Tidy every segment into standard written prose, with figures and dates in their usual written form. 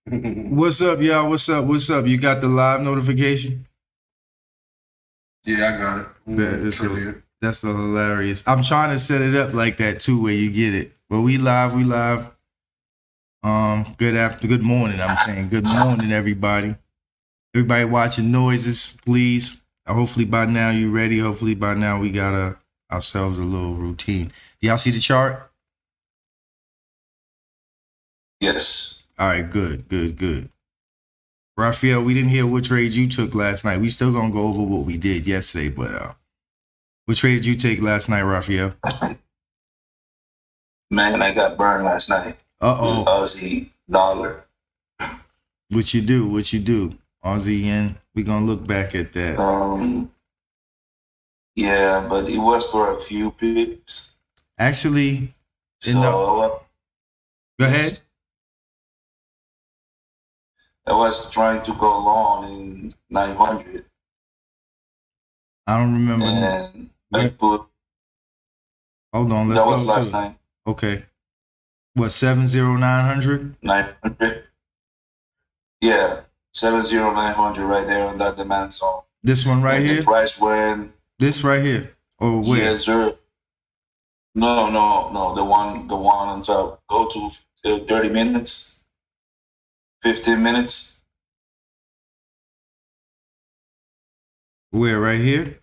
What's up, y'all? What's up? What's up? You got the live notification? Yeah, I got it. That's the hilarious. I'm trying to set it up like that too, where you get it. But we live. Good morning. I'm saying good morning, everybody. Everybody watching noises, please. Hopefully by now you ready. Hopefully by now we got ourselves a little routine. Do y'all see the chart? Yes. All right, good. Raphael, we didn't hear what trade you took last night. We still gonna go over what we did yesterday, but what trade did you take last night, Raphael? Man, I got burned last night. Aussie dollar. What you do? Aussie yen. We gonna look back at that. Yeah, but it was for a few pips. Actually, go ahead. I was trying to go long in 900. I don't remember. And I put. Hold on, let's go. That was last night. Okay. What, 70900? 900. Yeah, 70900 right there on that demand zone. This one right here? The price went. This right here? Or where? Yes, sir. No. The one on top. Go to 30 minutes. 15 minutes. Where? Right here?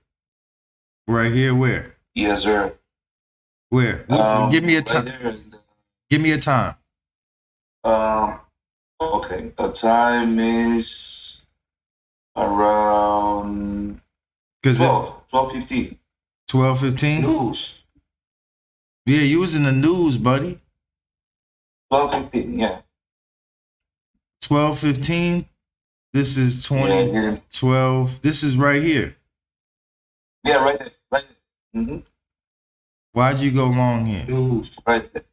Right here? Where? Yes, sir. Where? Give me a time. Right Give me a time. Okay. The time is around 12:15. 12:15? News. Yeah, you was in the news, buddy. 12:15, yeah. 12:15. This is 2012. This is right here. Yeah, right there. Mm-hmm. Why'd you go long here? Right there.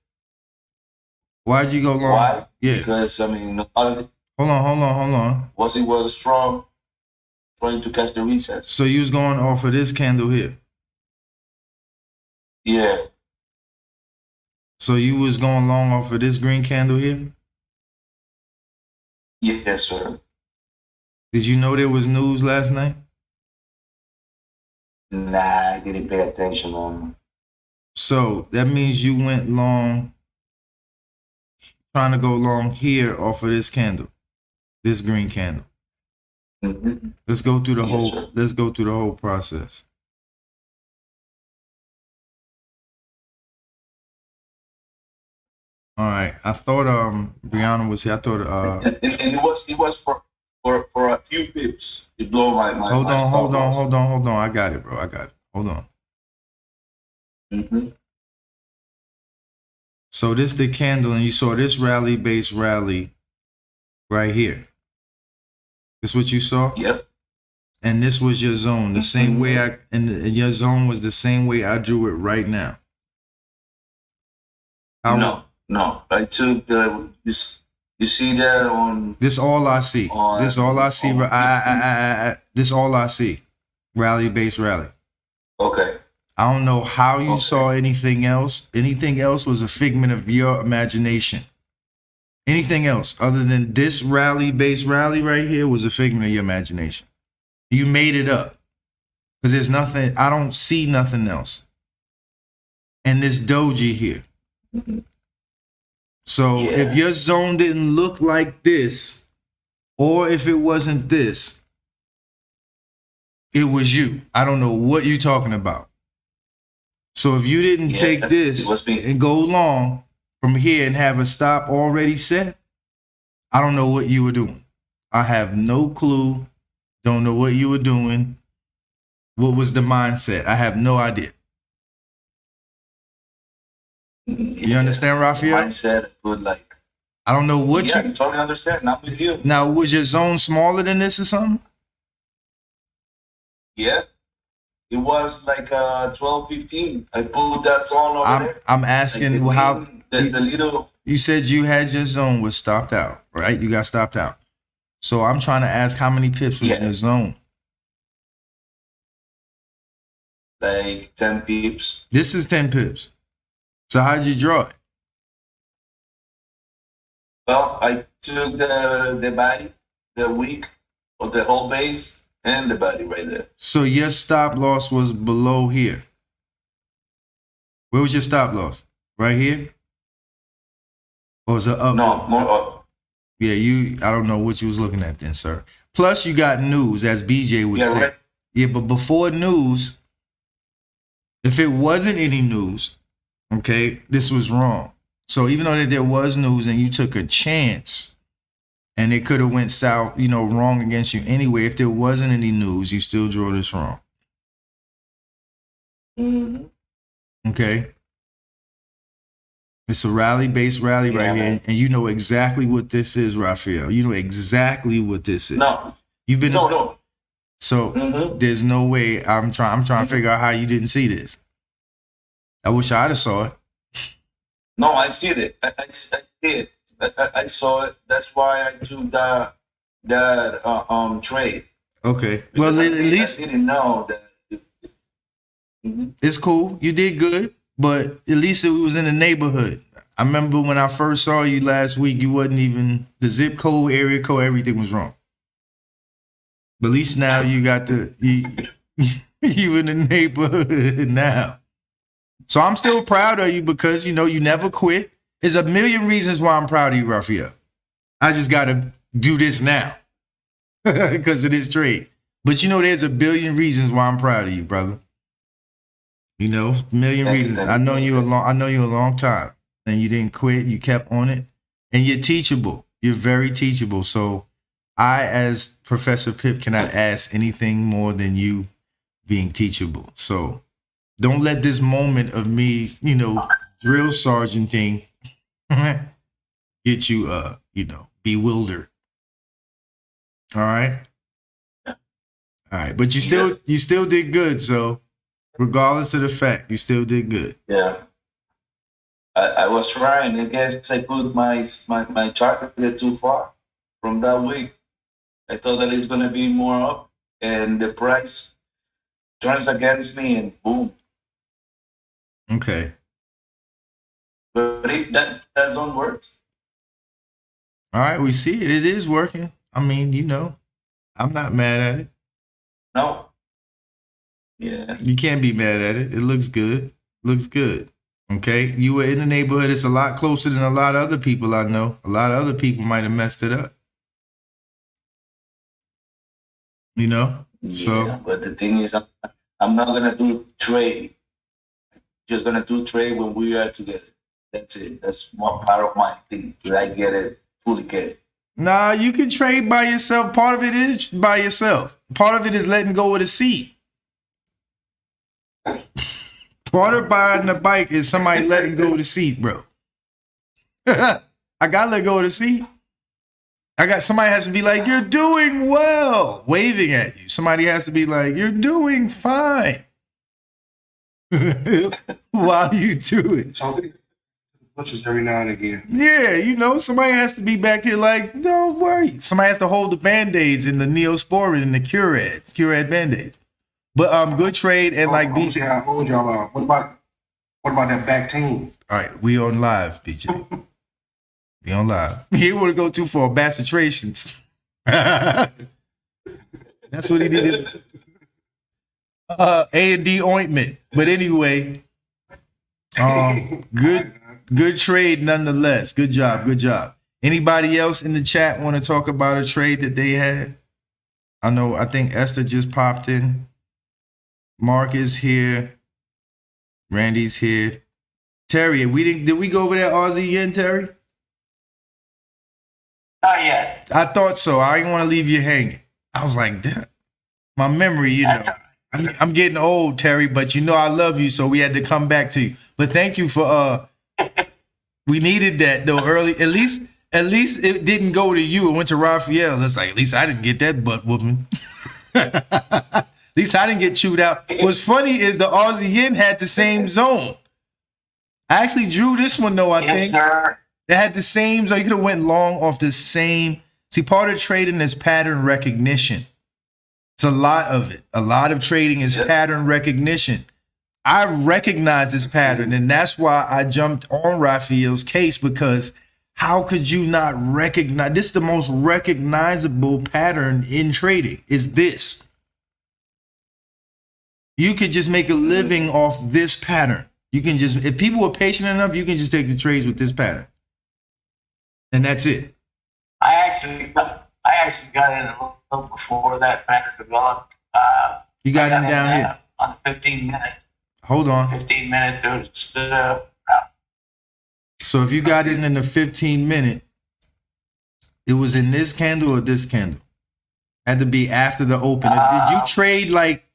Why'd you go long? Why? Yeah. Because, I mean, hold on. It was strong, trying to catch the reset. So you was going off of this candle here? Yeah. So you was going long off of this green candle here? Yes, sir. Did you know there was news last night? Nah, I didn't pay attention on. So that means you went long, trying to go long here off of this candle, this green candle. Mm-hmm. Let's go through the whole. Sir. Let's go through the whole process. All right. I thought Brianna was here. I thought and it was for a few pips. It blew my Hold on. I got it, bro. Hold on. Mm-hmm. So this the candle, and you saw this base rally right here. This what you saw? Yep. And this was your zone. The same way your zone was the same way I drew it right now. No. I took you see that on. This all I see. This all I see. This all I see. Rally base rally. Okay. I don't know how you saw anything else. Anything else was a figment of your imagination. Anything else other than this rally base rally right here was a figment of your imagination. You made it up. Because there's nothing, I don't see nothing else. And this doji here. So if your zone didn't look like this, or if it wasn't this, it was you. I don't know what you're talking about. So if you didn't take this and go long from here and have a stop already set, I don't know what you were doing. I have no clue. Don't know what you were doing. What was the mindset? I have no idea. You understand, Raphael? Mindset would like. I don't know what you totally understand. Not with you. Now, was your zone smaller than this or something? Yeah. It was like 12-15. I pulled that zone over there. I'm asking like how the little. You said you had your zone was stopped out, right? You got stopped out. So I'm trying to ask how many pips was in your zone? Like 10 pips. This is 10 pips. So how'd you draw it? Well, I took the body, the week, or the whole base, and the body right there. So your stop loss was below here. Where was your stop loss? Right here? Or was it up? No, more up. Yeah, I don't know what you was looking at then, sir. Plus, you got news, as BJ would say. Right. Yeah, but before news, if it wasn't any news, okay, this was wrong. So even though that there was news and you took a chance and it could have went south, wrong against you anyway, if there wasn't any news, you still drew this wrong. Mm-hmm. Okay? It's a rally-based rally right here, and you know exactly what this is, Raphael. You know exactly what this is. No. You've been No. So there's no way I'm trying to figure out how you didn't see this. I wish I'd have saw it. No, I see it. I did. I saw it. That's why I took that trade. Okay. Well, at least I didn't know that. It's cool. You did good, but at least it was in the neighborhood. I remember when I first saw you last week, you wasn't even the zip code, area code, everything was wrong. But at least now you got you in the neighborhood now. So I'm still proud of you because, you never quit. There's a million reasons why I'm proud of you, Raphael. I just got to do this now because of this trade. But there's a billion reasons why I'm proud of you, brother. A million reasons. I know you a long time, and you didn't quit. You kept on it, and you're teachable. You're very teachable. So I, as Professor Pip, cannot ask anything more than you being teachable. So don't let this moment of me, drill sergeant thing get you, bewildered. All right. All right. But you still did good. So regardless of the fact, you still did good. Yeah. I was trying. I guess I put my target too far from that week. I thought that it's going to be more up, and the price turns against me, and boom. Okay. But that don't work. All right, we see it. It is working. I mean, I'm not mad at it. No. Yeah. You can't be mad at it. It looks good. Looks good. Okay. You were in the neighborhood. It's a lot closer than a lot of other people I know. A lot of other people might have messed it up. Yeah, so. But the thing is, I'm not going to do trade. Just going to do trade when we are together. That's it. That's one part of my thing. Did I get it? Fully get it? Nah, you can trade by yourself. Part of it is by yourself. Part of it is letting go of the seat. Part of buying the bike is somebody letting go of the seat, bro. I gotta let go of the seat. Somebody has to be like, you're doing well, waving at you. Somebody has to be like, you're doing fine. While you do it. Pushes every now and again. Yeah, somebody has to be back here like, don't worry. Somebody has to hold the Band-Aids and the Neosporin and the Curad Band-Aids. But good trade and like see how old y'all are. What about that back team? All right, we on live, BJ. We on live. He didn't want to go too far. Bacitrations. That's what he needed. A&D ointment. But anyway, good trade nonetheless. Good job. Anybody else in the chat want to talk about a trade that they had? I think Esther just popped in. Mark is here. Randy's here. Terry, did we go over that Aussie yen, Terry? Not yet. I thought so. I didn't want to leave you hanging. I was like, damn. My memory, I'm getting old, Terry, but I love you, so we had to come back to you. But thank you for we needed that though early. At least it didn't go to you. It went to Raphael. It's like, at least I didn't get that butt whooping. At least I didn't get chewed out. What's funny is the Aussie yen had the same zone. I actually drew this one though, I think. Sir. It had the same zone. You could have went long off the same. See, part of trading is pattern recognition. It's a lot of it. A lot of trading is pattern recognition. I recognize this pattern, and that's why I jumped on Raphael's case, because How could you not recognize this? Is the most recognizable pattern in trading is this. You could just make a living off this pattern. You can just, if people are patient enough, you can just take the trades with this pattern. And that's it. I actually got in a little before that pattern developed. You got him down here. On the 15-minute. Hold on. 15-minute, there was So if you got in the 15-minute, it was in this candle or this candle? Had to be after the open. Did you trade like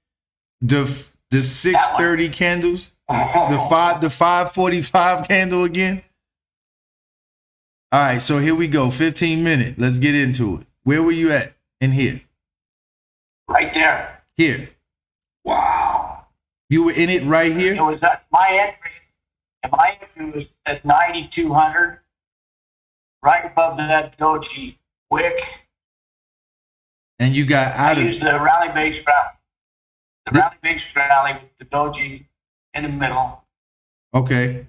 the 6:30 candles? The 5:45 candle again? All right, so here we go. 15-minute. Let's get into it. Where were you at in here? right there. Here. Wow. You were in it right here? It was my entry. And my entry was at 9,200, right above that doji wick. And you got out I of used the rally base rally. The rally base rally with the doji in the middle. Okay.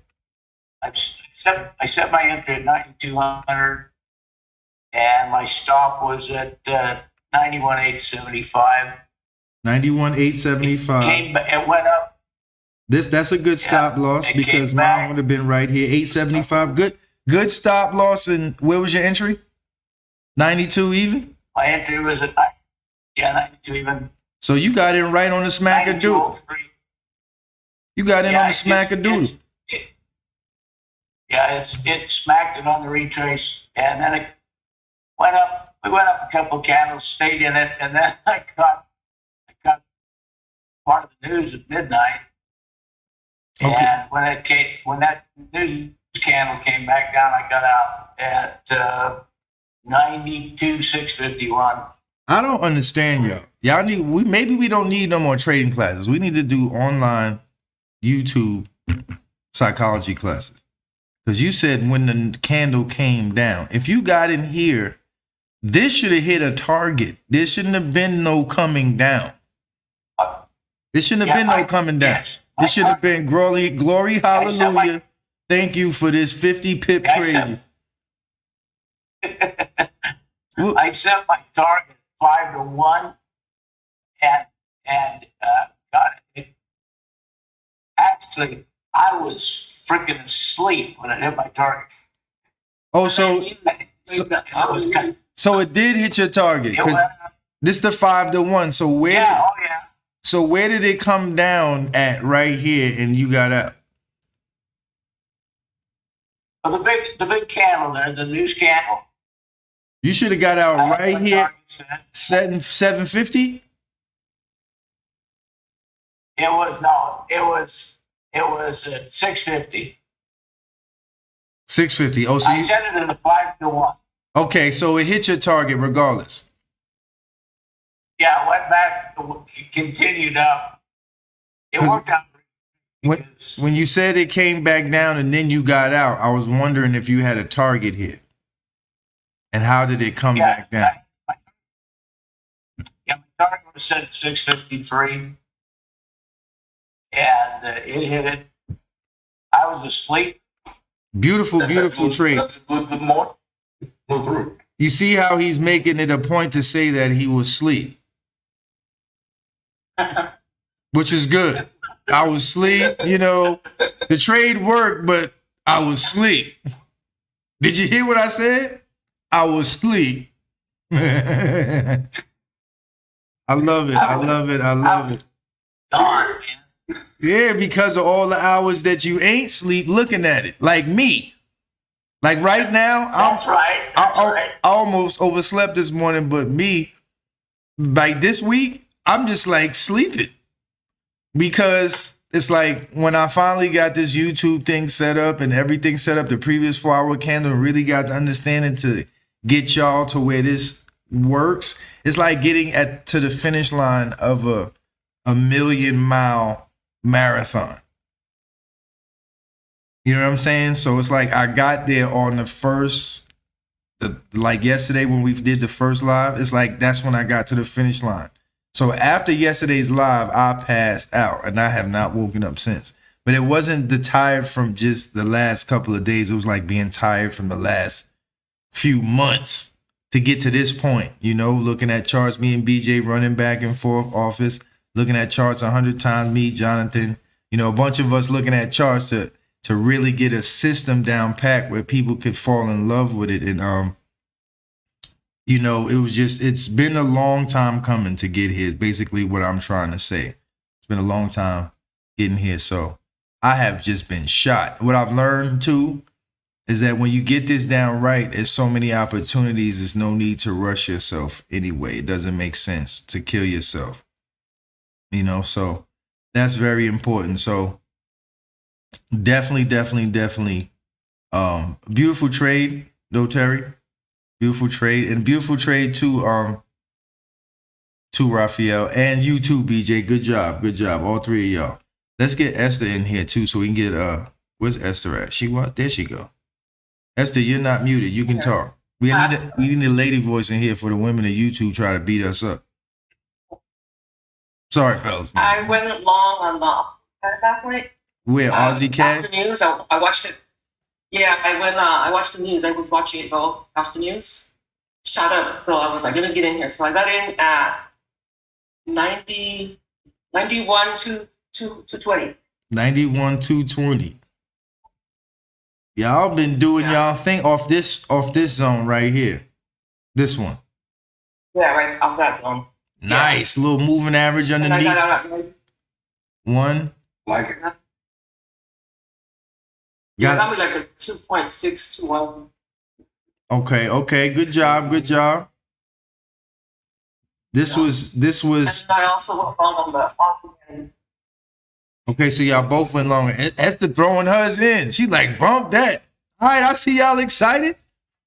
I set my entry at 9,200, and my stop was at 91,875. 91,875. It went up. That's a good stop loss because mine would have been right here. 875. Good stop loss. And where was your entry? 92 even? My entry was at 92 even. So you got in right on the smack-a-doodle. You got in on the smack-a-doodle. It smacked it on the retrace, and then it went up. We went up a couple of candles, stayed in it, and then I got part of the news at midnight. Okay. And when that news candle came back down, I got out at 92,651. I don't understand y'all. Maybe we don't need no more trading classes. We need to do online YouTube psychology classes. Because you said when the candle came down, if you got in here, this should have hit a target. There shouldn't have been no coming down. There shouldn't have been no coming down. Yes. This should have been glory, hallelujah. Thank you for this 50 pip trade. I set my target 5-1, and got it. Actually, I was freaking asleep when it hit my target. Oh, so it did hit your target because this is the 5-1. So where? So where did it come down at right here and you got up? Well, the big candle there, the news candle. You should have got out right here, 750. It was at 650. 650. Oh, so I set it in a 5-1. Okay, so it hit your target regardless. Yeah, it went back, continued up. It worked out. When you said it came back down and then you got out, I was wondering if you had a target here. And how did it come back down? My target was set at 653. And it hit it. I was asleep. Beautiful trade. That's a good morning. Go through. You see how he's making it a point to say that he was asleep. Which is good. I was asleep, the trade worked, but I was asleep. Did you hear what I said? I was asleep. I love it. I love it. Darn, man. Yeah, because of all the hours that you ain't sleep looking at it. Like me. Like right now, That's right. I almost overslept this morning, but me, like this week, I'm just like sleeping. Because it's like when I finally got this YouTube thing set up and everything set up, the previous 4-hour candle, and really got the understanding to get y'all to where this works. It's like getting to the finish line of a 1,000,000-mile marathon. You know what I'm saying? So it's like I got there on the first, like yesterday when we did the first live, it's like that's when I got to the finish line. So after yesterday's live, I passed out and I have not woken up since. But it wasn't the tired from just the last couple of days. It was like being tired from the last few months to get to this point, you know, looking at charts, me and BJ running back and forth office, looking at charts 100 times, me, Jonathan, you know, a bunch of us looking at charts to really get a system down pat where people could fall in love with it. And, you know, it's been a long time coming to get here. Basically what I'm trying to say. It's been a long time getting here. So I have just been shot. What I've learned too is that when you get this down right, there's so many opportunities. There's no need to rush yourself anyway. It doesn't make sense to kill yourself. You know, so that's very important. So definitely. Beautiful trade, though, Terry. Beautiful trade. And beautiful trade to Raphael. And you too, BJ. Good job. All three of y'all. Let's get Esther in here too so we can get where's Esther at? She what? There she go. Esther, you're not muted. You can talk. We need a lady voice in here for the women of YouTube try to beat us up. Sorry, fellas. I went long on last night. Where, Aussie Cat? After news, I watched it. Yeah, I watched the news. I was watching it go after news. Shot up. So I was like, gonna get in here. So I got in at 91 to 20. 91 220. Y'all been doing y'all thing off this zone right here. This one. Yeah, right off that zone. Nice. Little moving average underneath. And I got out One. Like it. got me like a 2.6 to 1. Okay. Good job. This was. And I also went long on the end. Okay, so y'all both went long. Esther throwing hers in. She like, bump that. All right, I see y'all excited.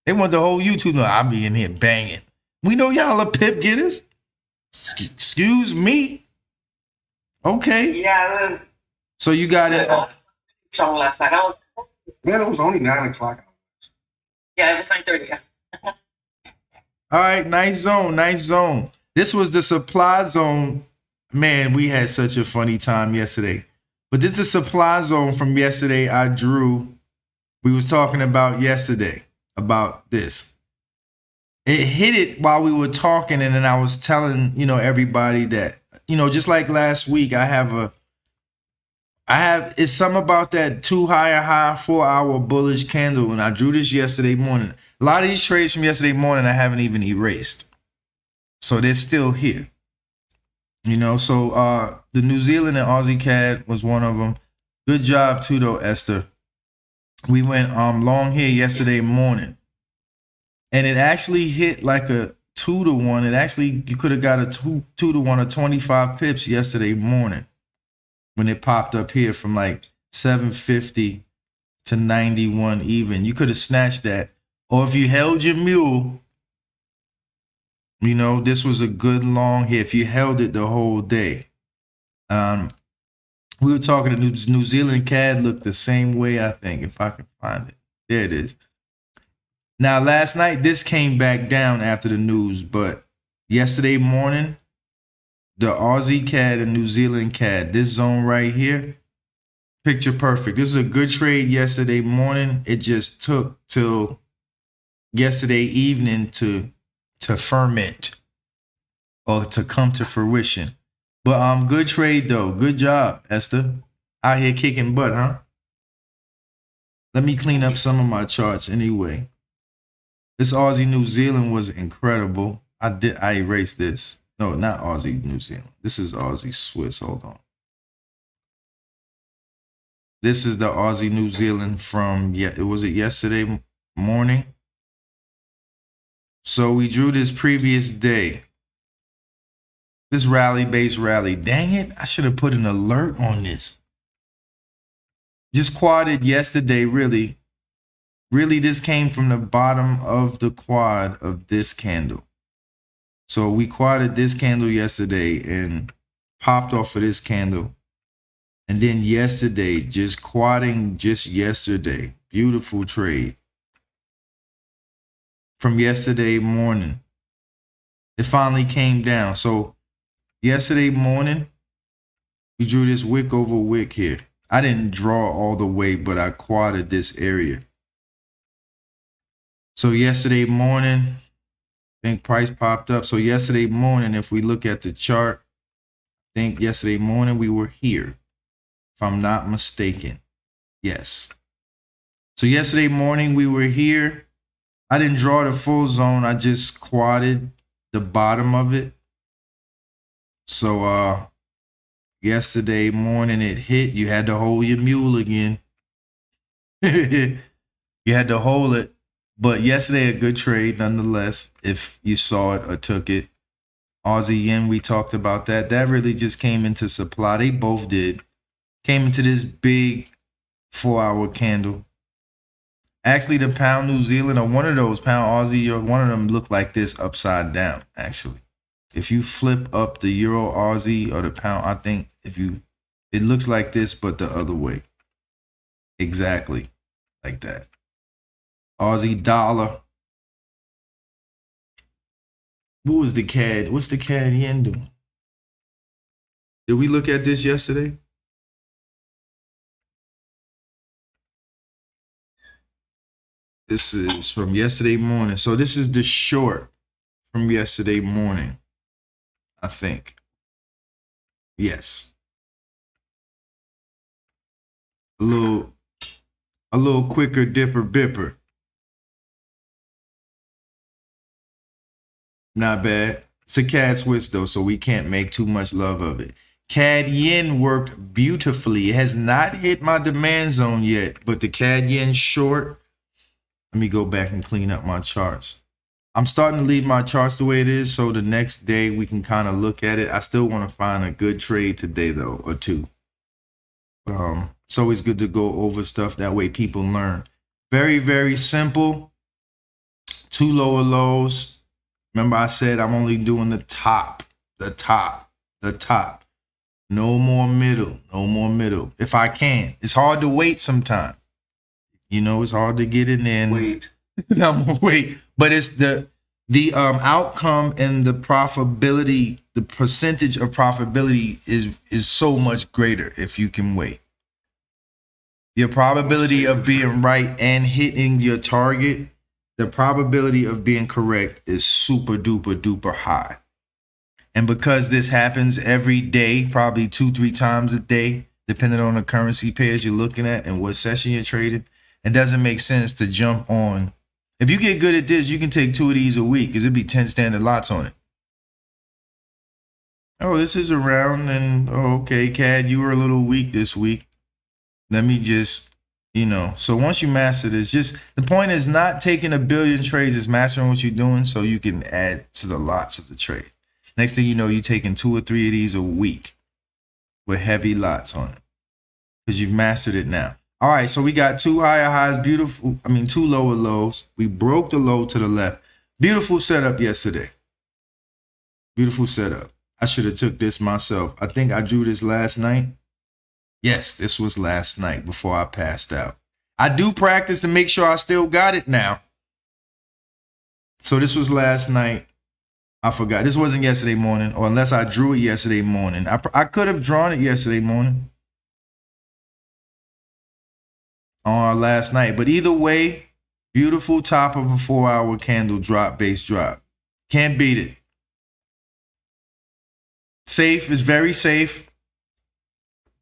They want the whole YouTube. No, I'll be in here banging. We know y'all are Pip Getterz. Excuse me. Okay. Yeah. So you got it. Strong last night. Man, it was only 9 o'clock. Yeah, it was 9:30. Yeah. All right, nice zone. This was the supply zone. Man, we had such a funny time yesterday. But this is the supply zone from yesterday I drew. We was talking about yesterday, about this. It hit it while we were talking, and then I was telling, you know, everybody that, you know, just like last week, it's something about that 2 high 4 hour bullish candle, and I drew this yesterday morning. A lot of these trades from yesterday morning I haven't even erased. So they're still here. You know, so the New Zealand and Aussie CAD was one of them. Good job too, though, Esther. We went long here yesterday morning, and it actually hit like a 2 to 1. It actually, you could have got a 2 to 1 or 25 pips yesterday morning when it popped up here from like 750 to 91 even. You could have snatched that, or if you held your mule. You know, this was a good long here. If you held it the whole day. We were talking to New Zealand CAD looked the same way, I think, if I can find it. There it is. Now, last night, this came back down after the news, but yesterday morning, the Aussie CAD and New Zealand CAD, this zone right here, picture perfect. This is a good trade yesterday morning. It just took till yesterday evening to ferment or to come to fruition. But good trade though. Good job, Esther. Out here kicking butt, huh? Let me clean up some of my charts anyway. This Aussie New Zealand was incredible. I erased this. No, not Aussie New Zealand. This is Aussie Swiss. Hold on. This is the Aussie New Zealand from was it yesterday morning? So we drew this previous day. This rally-based rally. Dang it, I should have put an alert on this. Just quadded yesterday, really. Really, this came from the bottom of the quad of this candle. So we quadded this candle yesterday and popped off of this candle. And then yesterday, just quadding just yesterday. Beautiful trade. From yesterday morning, it finally came down. So yesterday morning, we drew this wick over wick here. I didn't draw all the way, but I quadded this area. So yesterday morning, I think price popped up. So yesterday morning, if we look at the chart, I think yesterday morning we were here, if I'm not mistaken. Yes. So yesterday morning we were here. I didn't draw the full zone. I just quadded the bottom of it. So yesterday morning it hit. You had to hold your mule again. You had to hold it. But yesterday a good trade nonetheless, if you saw it or took it. Aussie yen, we talked about that. That really just came into supply. They both did. Came into this big 4-hour candle. Actually, the pound New Zealand or one of those pound Aussie or one of them look like this upside down, actually. If you flip up the Euro Aussie or the pound, I think it looks like this, but the other way. Exactly like that. Aussie dollar. What was the CAD? What's the CAD yen doing? Did we look at this yesterday? This is from yesterday morning. So this is the short from yesterday morning, I think. Yes. A little quicker dipper bipper. Not bad. It's a CAD switch though, so we can't make too much love of it. CAD yen worked beautifully. It has not hit my demand zone yet, but the CAD yen short. Let me go back and clean up my charts. I'm starting to leave my charts the way it is, so the next day we can kind of look at it. I still want to find a good trade today though, or two. It's always good to go over stuff. That way people learn. Very, very simple. 2 lower lows. Remember I said I'm only doing the top. No more middle. If I can. It's hard to wait sometimes. You know, it's hard to get in there and Wait. I'm gonna wait. But it's the outcome and the profitability, the percentage of profitability is so much greater if you can wait. Your probability of being right and hitting your target, the probability of being correct is super duper duper high. And because this happens every day, probably 2-3 times a day, depending on the currency pairs you're looking at and what session you're trading, it doesn't make sense to jump on. If you get good at this, you can take 2 of these a week because it'd be 10 standard lots on it. Oh, this is around and, okay, CAD, you were a little weak this week. Let me just, so once you master this, the point is not taking a billion trades, it's mastering what you're doing so you can add to the lots of the trade. Next thing you know, you're taking 2 or 3 of these a week with heavy lots on it because you've mastered it now. All right, so we got 2 higher highs, 2 lower lows. We broke the low to the left. Beautiful setup yesterday. Beautiful setup. I should have took this myself. I think I drew this last night. Yes, this was last night before I passed out. I do practice to make sure I still got it now. So this was last night. I forgot. This wasn't yesterday morning, or unless I drew it yesterday morning. I could have drawn it yesterday morning. On last night. But either way, beautiful top of a 4-hour candle drop, base drop. Can't beat it. Safe is very safe.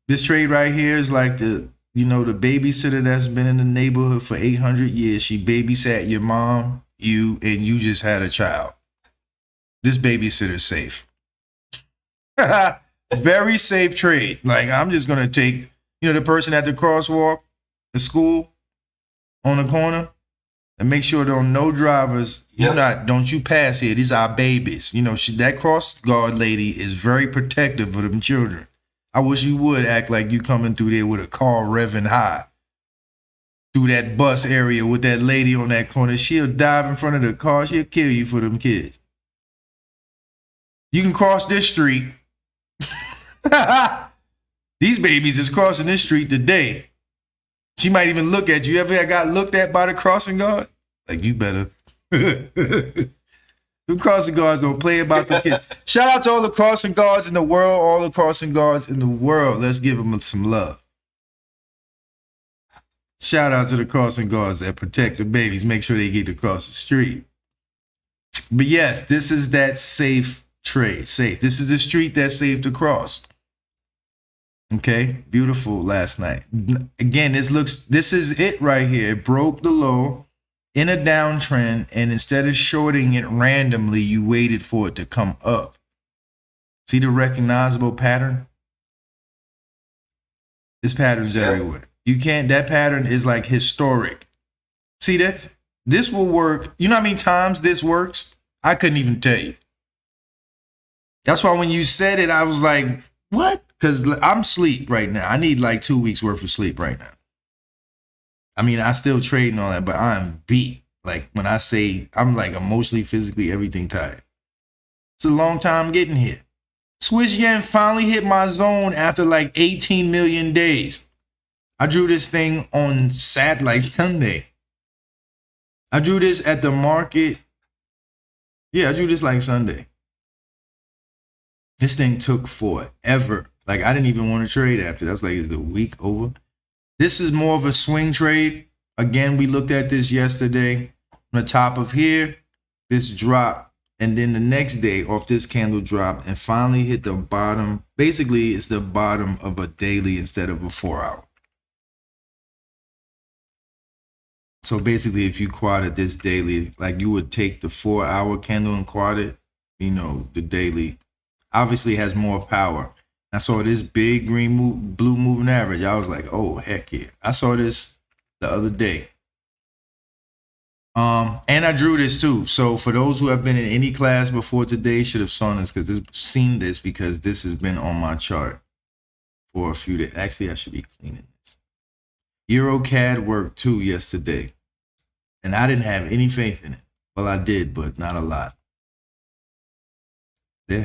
This trade right here is like the babysitter that's been in the neighborhood for 800 years. She babysat your mom, you, and you just had a child. This babysitter's safe. Very safe trade. Like, I'm just going to take, the person at the crosswalk, the school on the corner, and make sure there are no drivers. Don't you pass here. These are our babies. That cross guard lady is very protective of them children. I wish you would act like you coming through there with a car revving high through that bus area with that lady on that corner. She'll dive in front of the car. She'll kill you for them kids. You can cross this street. These babies is crossing this street today. She might even look at you. You ever got looked at by the crossing guard? Like, you better. The crossing guards don't play about the kids. Shout out to all the crossing guards in the world. Let's give them some love. Shout out to the crossing guards that protect the babies, make sure they get across the street. But yes, this is that safe trade. Safe. This is the street that's safe to cross. Okay, beautiful last night. Again, this is it right here. It broke the low in a downtrend, and instead of shorting it randomly, you waited for it to come up. See the recognizable pattern? This pattern's everywhere. You can't, that pattern is like historic. See that? This will work. You know how many times this works? I couldn't even tell you. That's why when you said it, I was like, what? Because I'm asleep right now. I need like 2 weeks worth of sleep right now. I mean, I still trade and all that, but I'm beat. Like when I say I'm like emotionally, physically, everything tired. It's a long time getting here. Swiss yen finally hit my zone after like 18 million days. I drew this thing on Sunday. I drew this at the market. Yeah, I drew this like Sunday. This thing took forever. Like I didn't even want to trade after. That's like, is the week over? This is more of a swing trade. Again, we looked at this yesterday. On the top of here, this drop. And then the next day off this candle dropped and finally hit the bottom. Basically, it's the bottom of a daily instead of a 4 hour. So basically, if you quoted this daily, like you would take the 4 hour candle and quote it, you know, the daily obviously has more power. I saw this big blue moving average. I was like, oh, heck yeah. I saw this the other day. And I drew this too. So for those who have been in any class before today, should have seen this because this has been on my chart for a few days. Actually, I should be cleaning this. EuroCAD worked too yesterday. And I didn't have any faith in it. Well, I did, but not a lot. We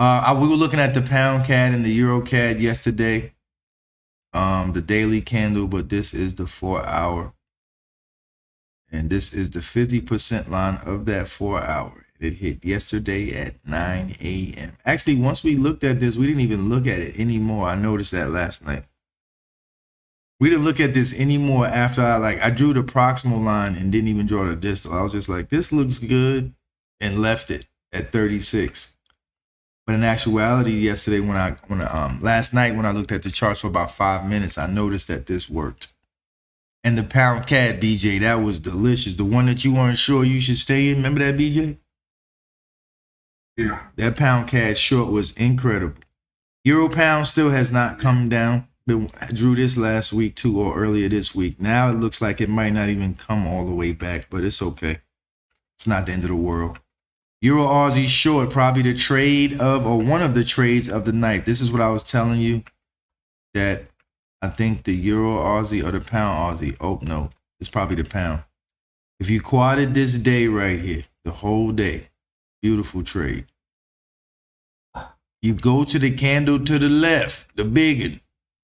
were looking at the pound CAD and the EuroCAD yesterday. The daily candle, but this is the 4 hour. And this is the 50% line of that 4 hour. It hit yesterday at 9 a.m. Actually, once we looked at this, we didn't even look at it anymore. I noticed that last night. We didn't look at this anymore after I drew the proximal line and didn't even draw the distal. I was just like, this looks good, and left it at 36. But in actuality, yesterday last night when I looked at the charts for about 5 minutes, I noticed that this worked. And the pound CAD, BJ, that was delicious. The one that you weren't sure you should stay in. Remember that, BJ? Yeah. That pound CAD short was incredible. Euro pound still has not come down. I drew this last week too, or earlier this week. Now it looks like it might not even come all the way back, but it's okay. It's not the end of the world. Euro Aussie short, probably the trade of, or one of the trades of the night. This is what I was telling you, that I think the Euro Aussie or the pound Aussie. Oh, no, it's probably the pound. If you quoted this day right here, the whole day, beautiful trade. You go to the candle to the left, the big one.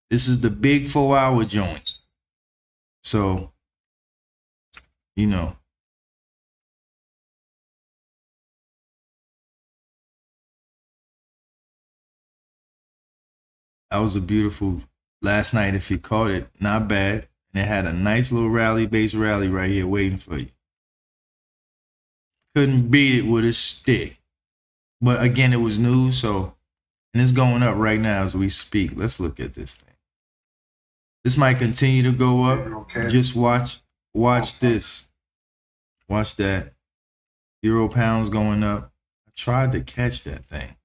This is the big 4 hour joint. So, you know. That was a beautiful last night. If you caught it, not bad. And it had a nice little base rally right here waiting for you. Couldn't beat it with a stick. But again, it was new, so, and it's going up right now as we speak. Let's look at this thing. This might continue to go up. Okay. Just watch this. Watch that. Euro pounds going up. I tried to catch that thing.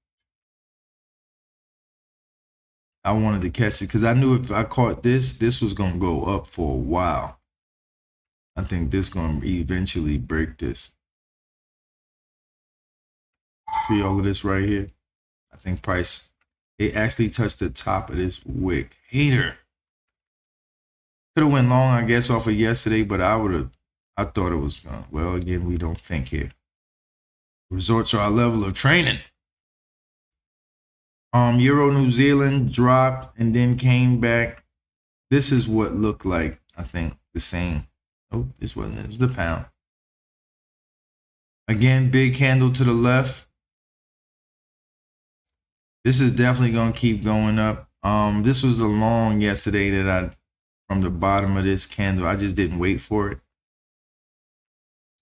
I wanted to catch it because I knew if I caught this was going to go up for a while. I think this going to eventually break this. See all of this right here? I think price, it actually touched the top of this wick. Hater. Could have went long, I guess, off of yesterday, but I thought it was, well, again, we don't think here. Resort to our level of training. Euro New Zealand dropped and then came back. This is what looked like, I think, the same. Oh, this wasn't it. It was the pound. Again, big candle to the left. This is definitely going to keep going up. This was the long yesterday that from the bottom of this candle. I just didn't wait for it.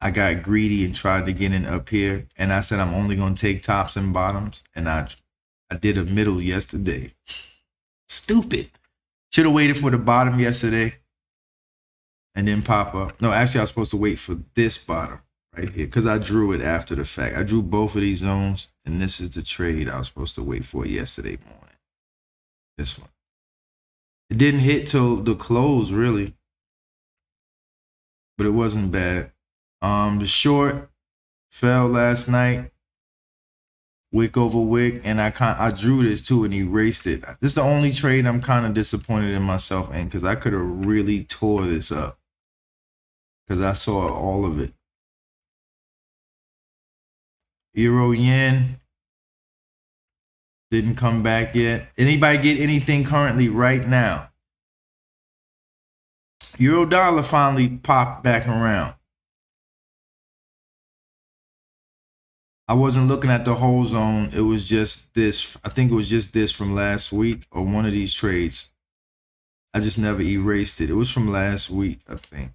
I got greedy and tried to get in up here. And I said, I'm only going to take tops and bottoms. And I did a middle yesterday. Stupid. Should have waited for the bottom yesterday and then pop up. No, actually, I was supposed to wait for this bottom right here because I drew it after the fact. I drew both of these zones, and this is the trade I was supposed to wait for yesterday morning. This one. It didn't hit till the close, really, but it wasn't bad. The short fell last night, wick over wick, and I drew this too and erased it. This is the only trade I'm kind of disappointed in myself in because I could have really tore this up because I saw all of it. Euro yen didn't come back yet. Anybody get anything currently right now? Euro dollar finally popped back around. I wasn't looking at the whole zone. It was just this. I think it was just this from last week or one of these trades. I just never erased it. It was from last week, I think.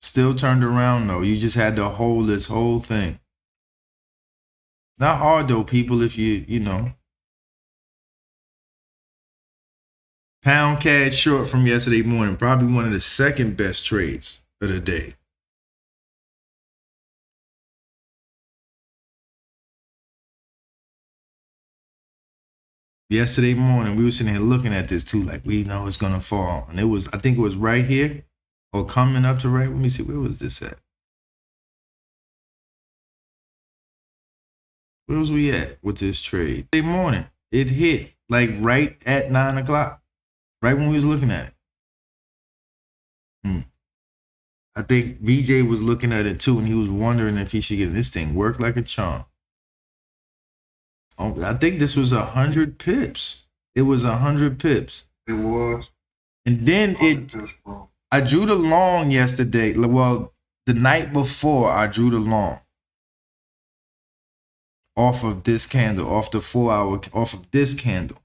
Still turned around though. You just had to hold this whole thing. Not hard though, people, if you know. Pound CAD short from yesterday morning. Probably one of the second best trades of the day. Yesterday morning, we were sitting here looking at this too, like we know it's gonna fall. And it was, I think it was right here or coming up to right. Let me see, where was this at? Where was we at with this trade? Yesterday morning, it hit like right at 9 o'clock, right when we was looking at it. I think VJ was looking at it too, and he was wondering if he should get this thing work like a charm. Oh, I think this was 100 pips. It was 100 pips. It was. And then I drew the long yesterday. Well, the night before I drew the long off of this candle, off the 4 hour, off of this candle.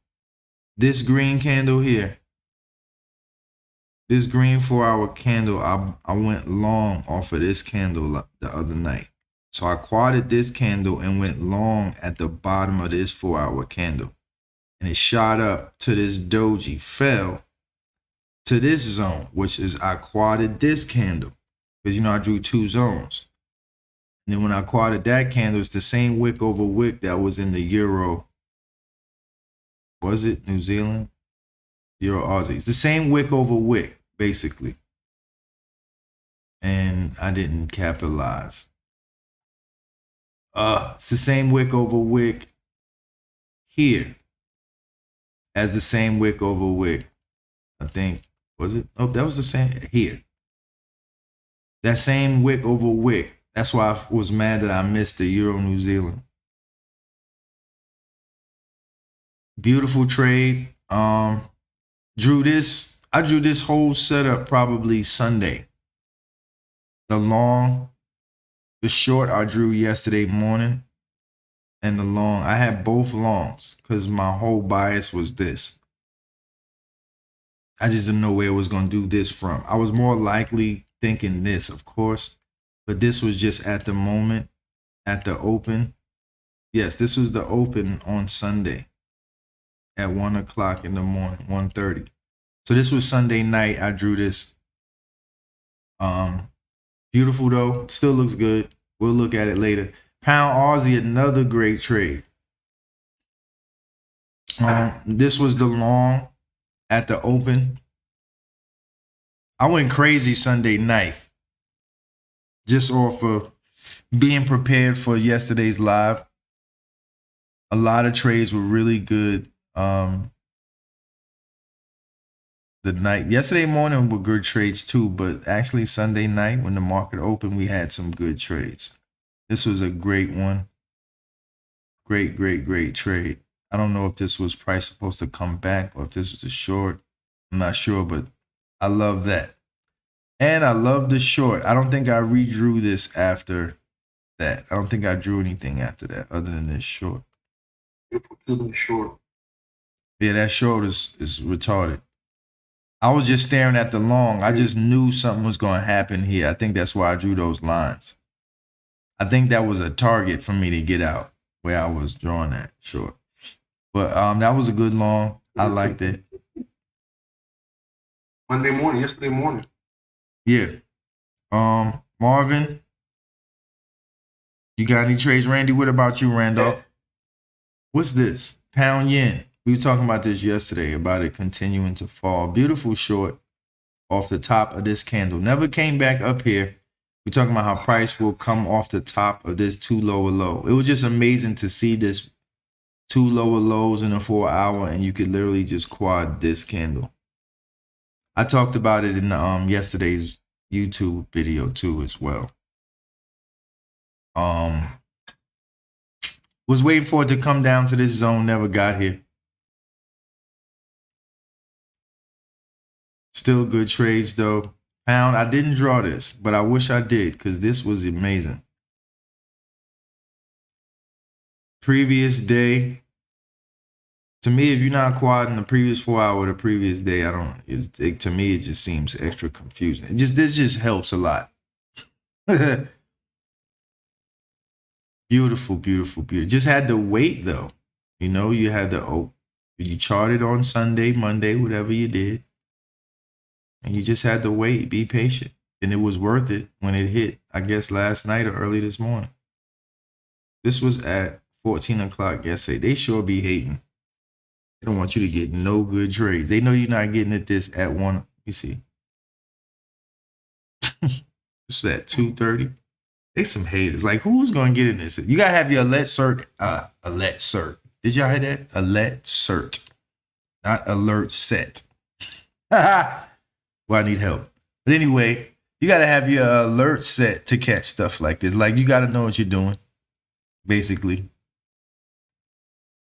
This green candle here. This green 4 hour candle, I went long off of this candle the other night. So I quadded this candle and went long at the bottom of this 4 hour candle. And it shot up to this doji, fell to this zone, which is I quadded this candle. Because, you know, I drew two zones. And then when I quadded that candle, it's the same wick over wick that was in the Euro. Was it New Zealand? Euro Aussie. It's the same wick over wick, basically. And I didn't capitalize. It's the same wick over wick here as the same wick over wick. I think, was it? Oh, that was the same here. That same wick over wick. That's why I was mad that I missed the Euro New Zealand. Beautiful trade. I drew this whole setup probably Sunday. The long, the short I drew yesterday morning, and the long, I had both longs because my whole bias was this. I just didn't know where it was going to do this from. I was more likely thinking this, of course, but this was just at the moment, at the open. Yes, this was the open on Sunday at 1 o'clock in the morning, 1:30. So this was Sunday night. I drew this. Beautiful though, still looks good. We'll look at it later. Pound Aussie, another great trade. This was the long at the open. I went crazy Sunday night just off of being prepared for yesterday's live. A lot of trades were really good. The night yesterday morning were good trades too, but actually Sunday night when the market opened, we had some good trades. This was a great one. Great trade. I don't know if this was price supposed to come back or if this was a short. I'm not sure, but I love that. And I love the short. I don't think I redrew this after that. I don't think I drew anything after that other than this short. Beautiful Cuban short. Yeah, that short is retarded. I was just staring at the long. I just knew something was going to happen here. I think that's why I drew those lines. I think that was a target for me to get out where I was drawing that short. But that was a good long. I liked it. Yesterday morning. Yeah. Marvin, you got any trades? Randy, what about you, Randolph? What's this? Pound yen. We were talking about this yesterday, about it continuing to fall. Beautiful short off the top of this candle. Never came back up here. We're talking about how price will come off the top of this 2 lower low. It was just amazing to see this 2 lower lows in a 4 hour, and you could literally just quad this candle. I talked about it in yesterday's YouTube video too as well. Was waiting for it to come down to this zone, never got here. Still good trades though. Pound, I didn't draw this, but I wish I did because this was amazing. Previous day. To me, if you're not quadding the previous 4 hour or the previous day, to me, it just seems extra confusing. This just helps a lot. Beautiful, beautiful, beautiful. Just had to wait though. You know, you had to, you charted on Sunday, Monday, whatever you did. And you just had to wait, be patient. And it was worth it when it hit, I guess, last night or early this morning. This was at 14 o'clock yesterday. They sure be hating. They don't want you to get no good trades. They know you're not getting at this at 1. You see. This was at 2:30. They some haters. Like, who's going to get in this? You got to have your alert cert. Alert cert. Did y'all hear that? Alert cert. Not alert set. Well, I need help. But anyway, you got to have your alert set to catch stuff like this. Like, you got to know what you're doing, basically.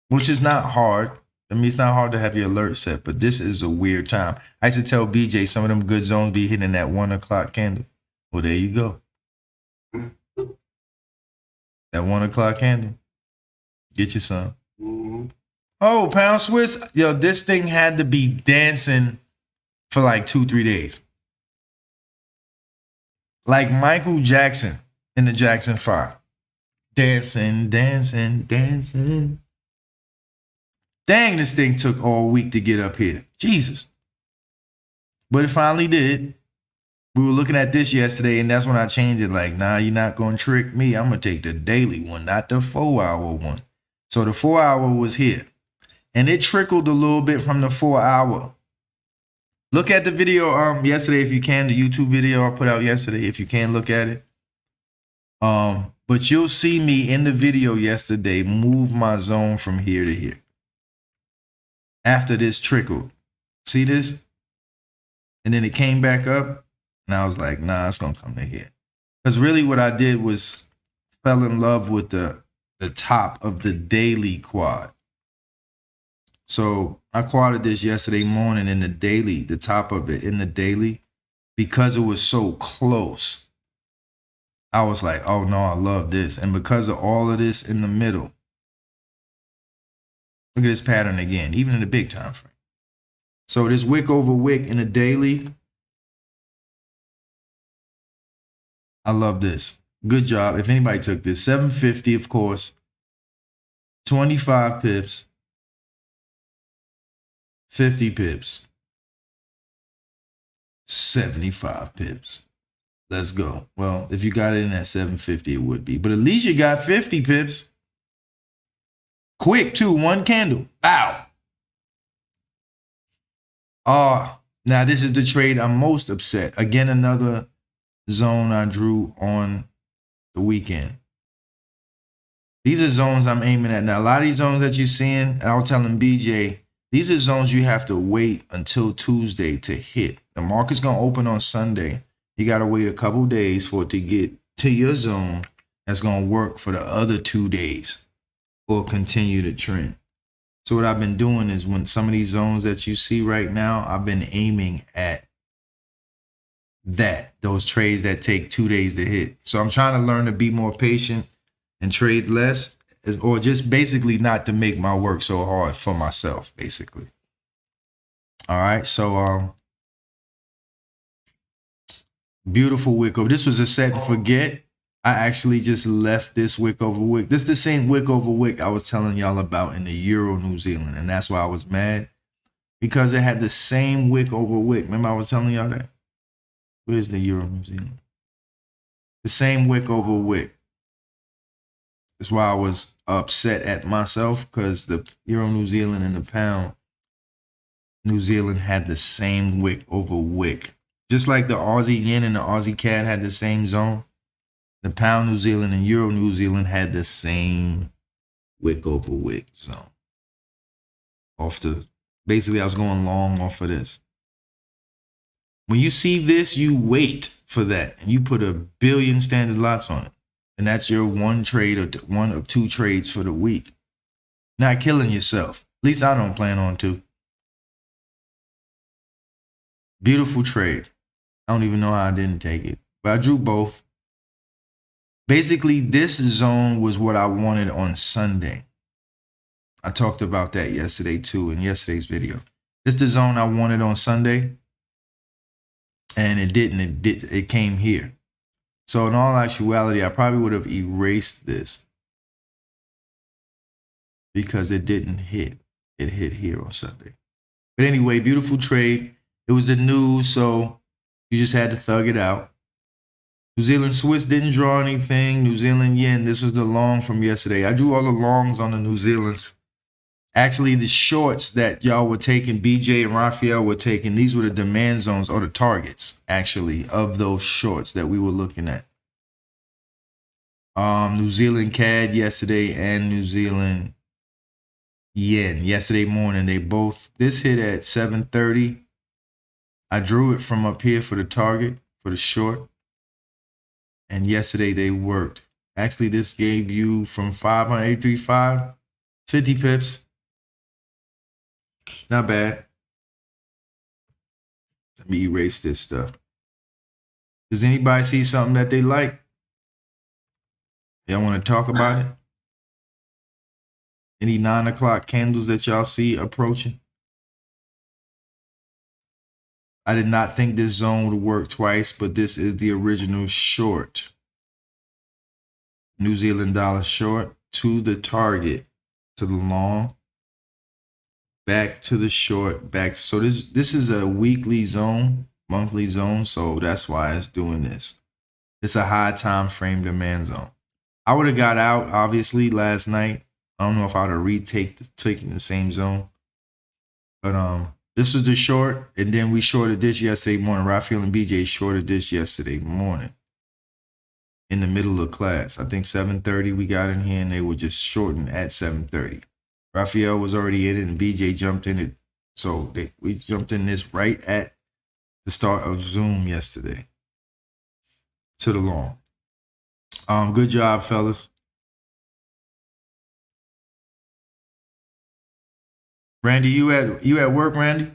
Which is not hard. I mean, it's not hard to have your alert set, but this is a weird time. I used to tell BJ some of them good zones be hitting that 1 o'clock candle. Well, there you go. That 1 o'clock candle. Get you some. Mm-hmm. Oh, Pound Swiss. Yo, this thing had to be dancing for like 2-3 days. Like Michael Jackson in the Jackson 5. Dancing, dancing, dancing. Dang, this thing took all week to get up here. Jesus. But it finally did. We were looking at this yesterday, and that's when I changed it. Like, nah, you're not going to trick me. I'm going to take the daily one, not the 4 hour one. So the 4 hour was here. And it trickled a little bit from the 4 hour. Look at the video yesterday if you can, the YouTube video I put out yesterday, if you can look at it. But you'll see me in the video yesterday move my zone from here to here. After this trickled. See this? And then it came back up. And I was like, nah, it's going to come to here. Because really what I did was fell in love with the top of the daily quad. So I quadded this yesterday morning in the daily, the top of it in the daily, because it was so close. I was like, oh no, I love this. And because of all of this in the middle, look at this pattern again, even in the big time frame. So this wick over wick in the daily, I love this. Good job. If anybody took this, 750, of course, 25 pips, 50 pips, 75 pips. Let's go. Well, if you got it in at 750, it would be. But at least you got 50 pips. Quick, too. One candle. Wow. Now this is the trade I'm most upset. Again, another zone I drew on the weekend. These are zones I'm aiming at. Now, a lot of these zones that you're seeing, and I was telling BJ, these are zones you have to wait until Tuesday to hit. The market's going to open on Sunday. You got to wait a couple days for it to get to your zone that's going to work for the other 2 days or continue the trend. So what I've been doing is when some of these zones that you see right now, I've been aiming at those trades that take 2 days to hit. So I'm trying to learn to be more patient and trade less or just basically not to make my work so hard for myself, basically. All right, so beautiful wick over. This was a set and forget. I actually just left this wick over wick. This is the same wick over wick I was telling y'all about in the Euro New Zealand, and that's why I was mad, because it had the same wick over wick. Remember I was telling y'all that? Where's the Euro New Zealand? The same wick over wick. That's why I was upset at myself, because the Euro New Zealand and the pound New Zealand had the same wick over wick. Just like the Aussie yen and the Aussie CAD had the same zone, the pound New Zealand and Euro New Zealand had the same wick over wick zone. Basically I was going long off of this. When you see this, you wait for that and you put 1 billion standard lots on it. And that's your one trade or one of two trades for the week. Not killing yourself. At least I don't plan on to. Beautiful trade. I don't even know how I didn't take it, but I drew both. Basically, this zone was what I wanted on Sunday. I talked about that yesterday too in yesterday's video. This is the zone I wanted on Sunday, and it didn't. It came here. So in all actuality, I probably would have erased this because it didn't hit. It hit here on Sunday. But anyway, beautiful trade. It was the news, so you just had to thug it out. New Zealand Swiss didn't draw anything. New Zealand yen, this was the long from yesterday. I drew all the longs on the New Zealands. Actually, the shorts that y'all were taking, BJ and Raphael were taking, these were the demand zones or the targets, actually, of those shorts that we were looking at. New Zealand CAD yesterday and New Zealand yen yesterday morning. They both, this hit at 7:30. I drew it from up here for the target, for the short. And yesterday they worked. Actually, this gave you from 583.5, 50 pips. Not bad. Let me erase this stuff. Does anybody see something that they like? Y'all want to talk about it? Any 9 o'clock candles that y'all see approaching? I did not think this zone would work twice, but this is the original short. New Zealand dollar short to the target, to the long, back to the short, back. So this is a weekly zone, monthly zone, so that's why it's doing this. It's a high time frame demand zone. I would have got out, obviously, last night. I don't know if I would have taken the same zone. But this was the short, and then we shorted this yesterday morning. Raphael and BJ shorted this yesterday morning in the middle of class. I think 7:30 we got in here, and they were just shorting at 7:30. Raphael was already in it, and BJ jumped in it. So we jumped in this right at the start of Zoom yesterday to the long. Good job, fellas. Randy, you at work, Randy?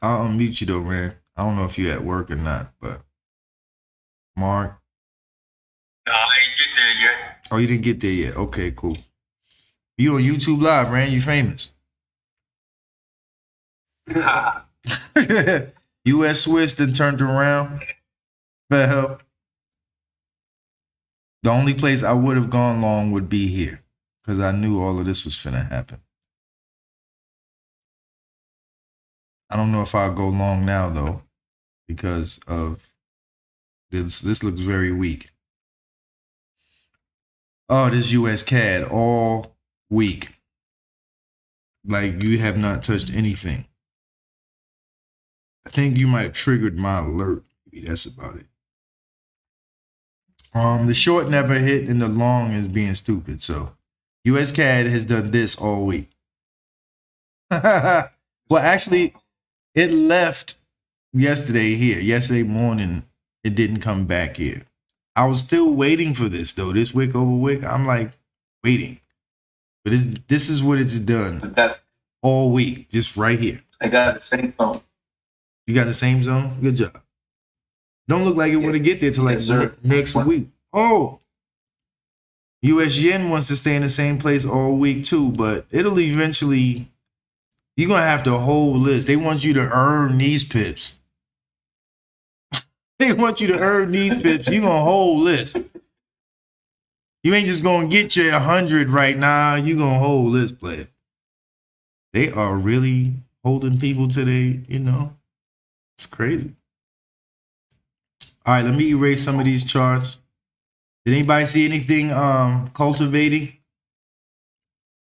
I'll unmute you though, Rand. I don't know if you're at work or not, but Mark. No, I ain't get there yet. Oh, you didn't get there yet. Okay, cool. You on YouTube Live, Rand. You famous. U.S. Swiss then turned around. The hell. The only place I would have gone long would be here, because I knew all of this was finna happen. I don't know if I'll go long now though, because of this. This looks very weak. Oh, this US CAD all week. Like you have not touched anything. I think you might have triggered my alert. Maybe that's about it. The short never hit and the long is being stupid. So US CAD has done this all week. Well, actually, it left yesterday here. Yesterday morning, it didn't come back here. I was still waiting for this though. This wick over wick. I'm like waiting. But this is what it's done. But all week, just right here. I got the same phone. You got the same zone? Good job. Don't look like it want to get there till like Yes, sir. next week. Oh, US yen wants to stay in the same place all week too, but it'll eventually, you're going to have to hold this. They want you to earn these pips. They want you to earn these pips. You're going to hold this. You ain't just going to get your 100 right now. You're going to hold this, player. They are really holding people today, you know. It's crazy. All right, let me erase some of these charts. Did anybody see anything cultivating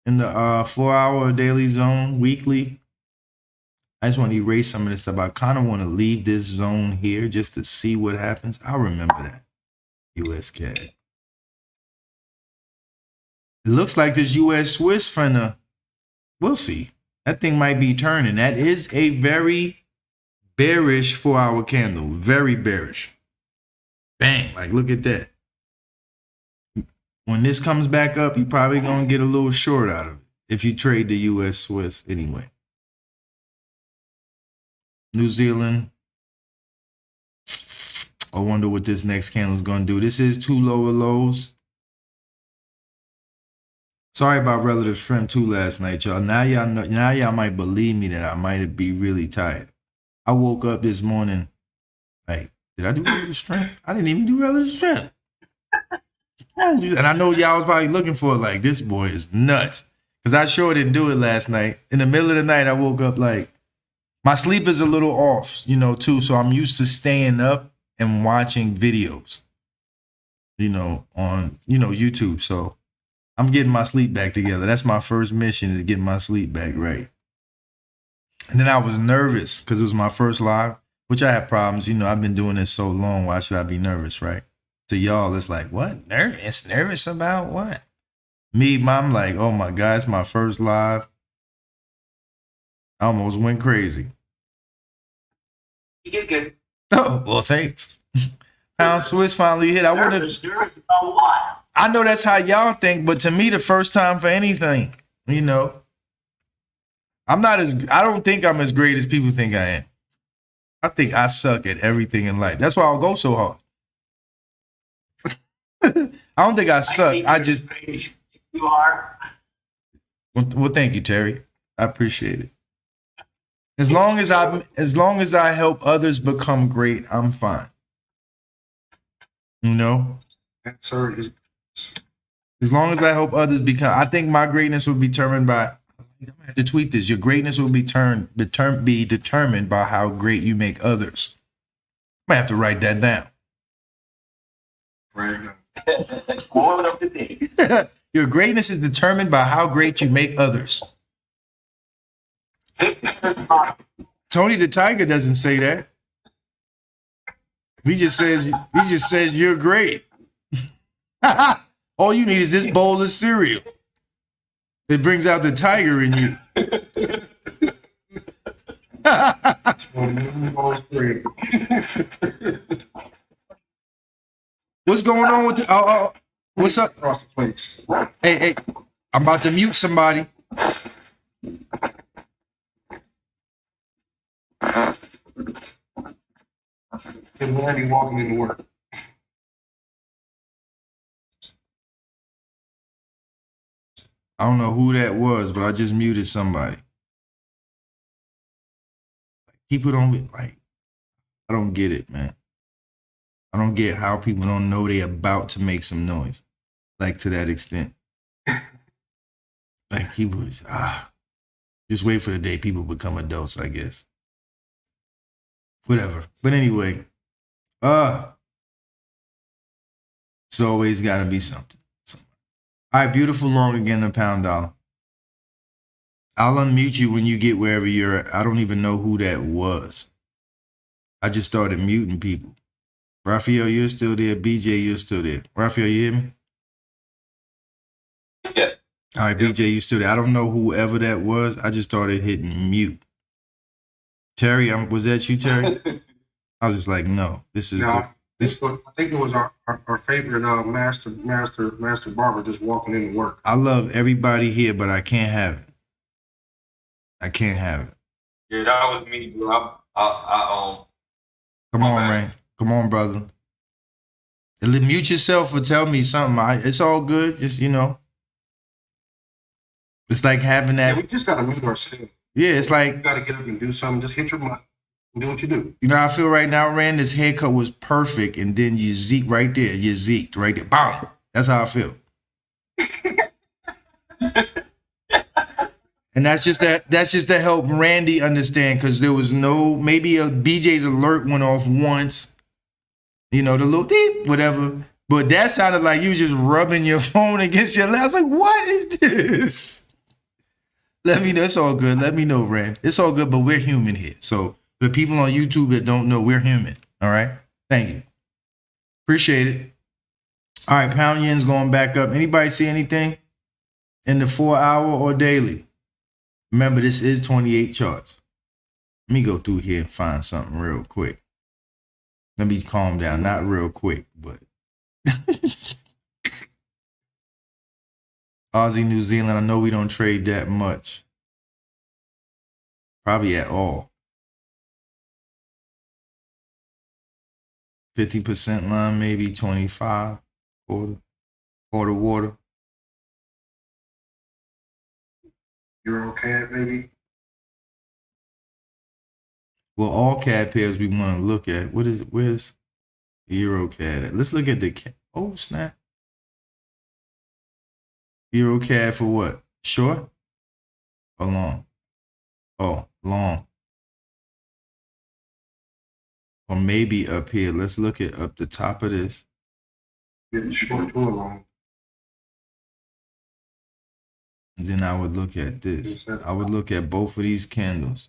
in the 4-hour daily zone, weekly? I just want to erase some of this stuff. I kind of want to leave this zone here just to see what happens. I'll remember that. US CAD. It looks like this US Swiss finna, we'll see. That thing might be turning. That is a very bearish 4-hour candle. Very bearish. Bang. Like, look at that. When this comes back up, you're probably going to get a little short out of it if you trade the US Swiss anyway. New Zealand. I wonder what this next candle is going to do. This is 2 lower lows. Sorry about relative strength too last night, y'all. Now y'all know, now y'all might believe me that I might be really tired. I woke up this morning like, did I do relative strength? I didn't even do relative strength. And I know y'all was probably looking for it like, this boy is nuts. Because I sure didn't do it last night. In the middle of the night, I woke up like, my sleep is a little off, you know, too. So I'm used to staying up and watching videos, you know, on, you know, YouTube. So I'm getting my sleep back together. That's my first mission, is getting my sleep back right. And then I was nervous because it was my first live, which I have problems. You know, I've been doing this so long. Why should I be nervous, right? To y'all, it's like, what? Nervous? Nervous about what? Me, I'm like, oh my God, it's my first live. I almost went crazy. You did good. Oh, well, thanks. Pound Swiss finally hit. I would have. Nervous about what? I know that's how y'all think, but to me, the first time for anything, you know, I don't think I'm as great as people think I am. I think I suck at everything in life. That's why I'll go so hard. I don't think I suck. I just. You are. Well, thank you, Terry. I appreciate it. As long as I help others become great, I'm fine. You know? Yes, sir. As long as I help others become, I think my greatness will be determined by, I'm gonna have to tweet this. Your greatness will be determined by how great you make others. I might have to write that down. Right now. Quote of the day. Your greatness is determined by how great you make others. Tony the Tiger doesn't say that. He just says you're great. All you need is this bowl of cereal. It brings out the tiger in you. What's going on with the what's up? Across the plates. Hey, I'm about to mute somebody. And Randy walking into work. I don't know who that was, but I just muted somebody. People don't like, I don't get it, man. I don't get how people don't know they're about to make some noise. Like, to that extent. Like, people is, just wait for the day people become adults, I guess. Whatever. But anyway, it's always got to be something. All right, beautiful long again, $1 I'll unmute you when you get wherever you're at. I don't even know who that was. I just started muting people. Raphael, you're still there. BJ, you're still there. Raphael, you hear me? Yeah. All right, BJ, you still there. I don't know whoever that was. I just started hitting mute. Terry, was that you, Terry? I was just like, no, this is... No, I think it was our favorite master barber just walking into work. I love everybody here, but I can't have it. I can't have it. Yeah, that was me, bro. Come My on, bad. Rain. Come on, brother. Mute yourself or tell me something. It's all good. Just, it's like having Yeah, that. we just gotta mute ourselves. Yeah, it's You like, gotta get up and do something. Just hit your mic and do what you do. I feel right now, Rand, this haircut was perfect. And then you zeke right there. You zeked right there. Bam. That's how I feel. And that's just to help Randy understand, because there was maybe a BJ's alert went off once, the little beep, whatever. But that sounded like you just rubbing your phone against your lap. I was like, what is this? Let me know. It's all good. Let me know, Rand. It's all good, but we're human here. So the people on YouTube that don't know, we're human. All right? Thank you. Appreciate it. All right, pound yen's going back up. Anybody see anything in the 4 hour or daily? Remember, this is 28 charts. Let me go through here and find something real quick. Let me calm down. Not real quick, but Aussie, New Zealand, I know we don't trade that much. Probably at all. 50% line, maybe 25. Quarter water. Euro CAD, maybe. Well, all CAD pairs we want to look at. Where's Euro CAD at? Let's look at the oh snap. Euro CAD for what? Short or long? Oh, long. Or maybe up here. Let's look at up the top of this. Getting short too long. And then I would look at this. I would look at both of these candles.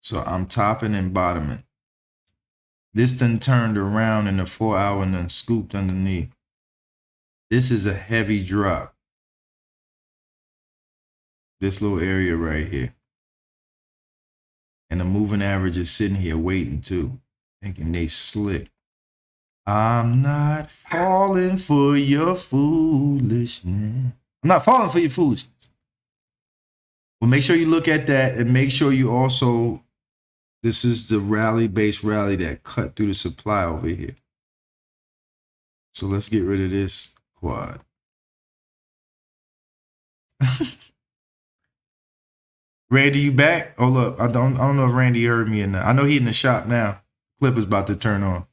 So I'm topping and bottoming. This done turned around in the 4 hour and then scooped underneath. This is a heavy drop. This little area right here. And the moving average is sitting here waiting too. Thinking they slick. I'm not falling for your foolishness. I'm not falling for your foolishness. Well, make sure you look at that and make sure you also, this is the base rally that cut through the supply over here. So let's get rid of this quad. Randy, you back? Oh look, I don't know if Randy heard me or not. I know he in the shop now. Clip is about to turn on.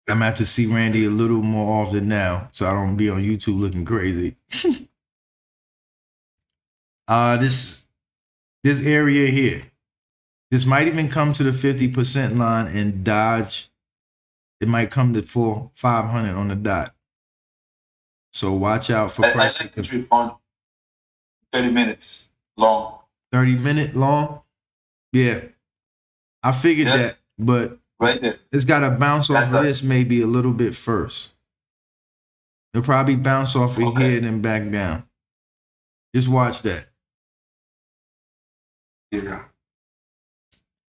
I'm gonna have to see Randy a little more often now, so I don't be on YouTube looking crazy. This area here, this might even come to the 50% line and dodge. It might come to 500 on the dot. So watch out for I price. like the trip on 30 minutes long. 30-minute long? Yeah. I figured that, but right there. It's got to bounce off of this maybe a little bit first. It'll probably bounce off of here and then back down. Just watch that. Yeah.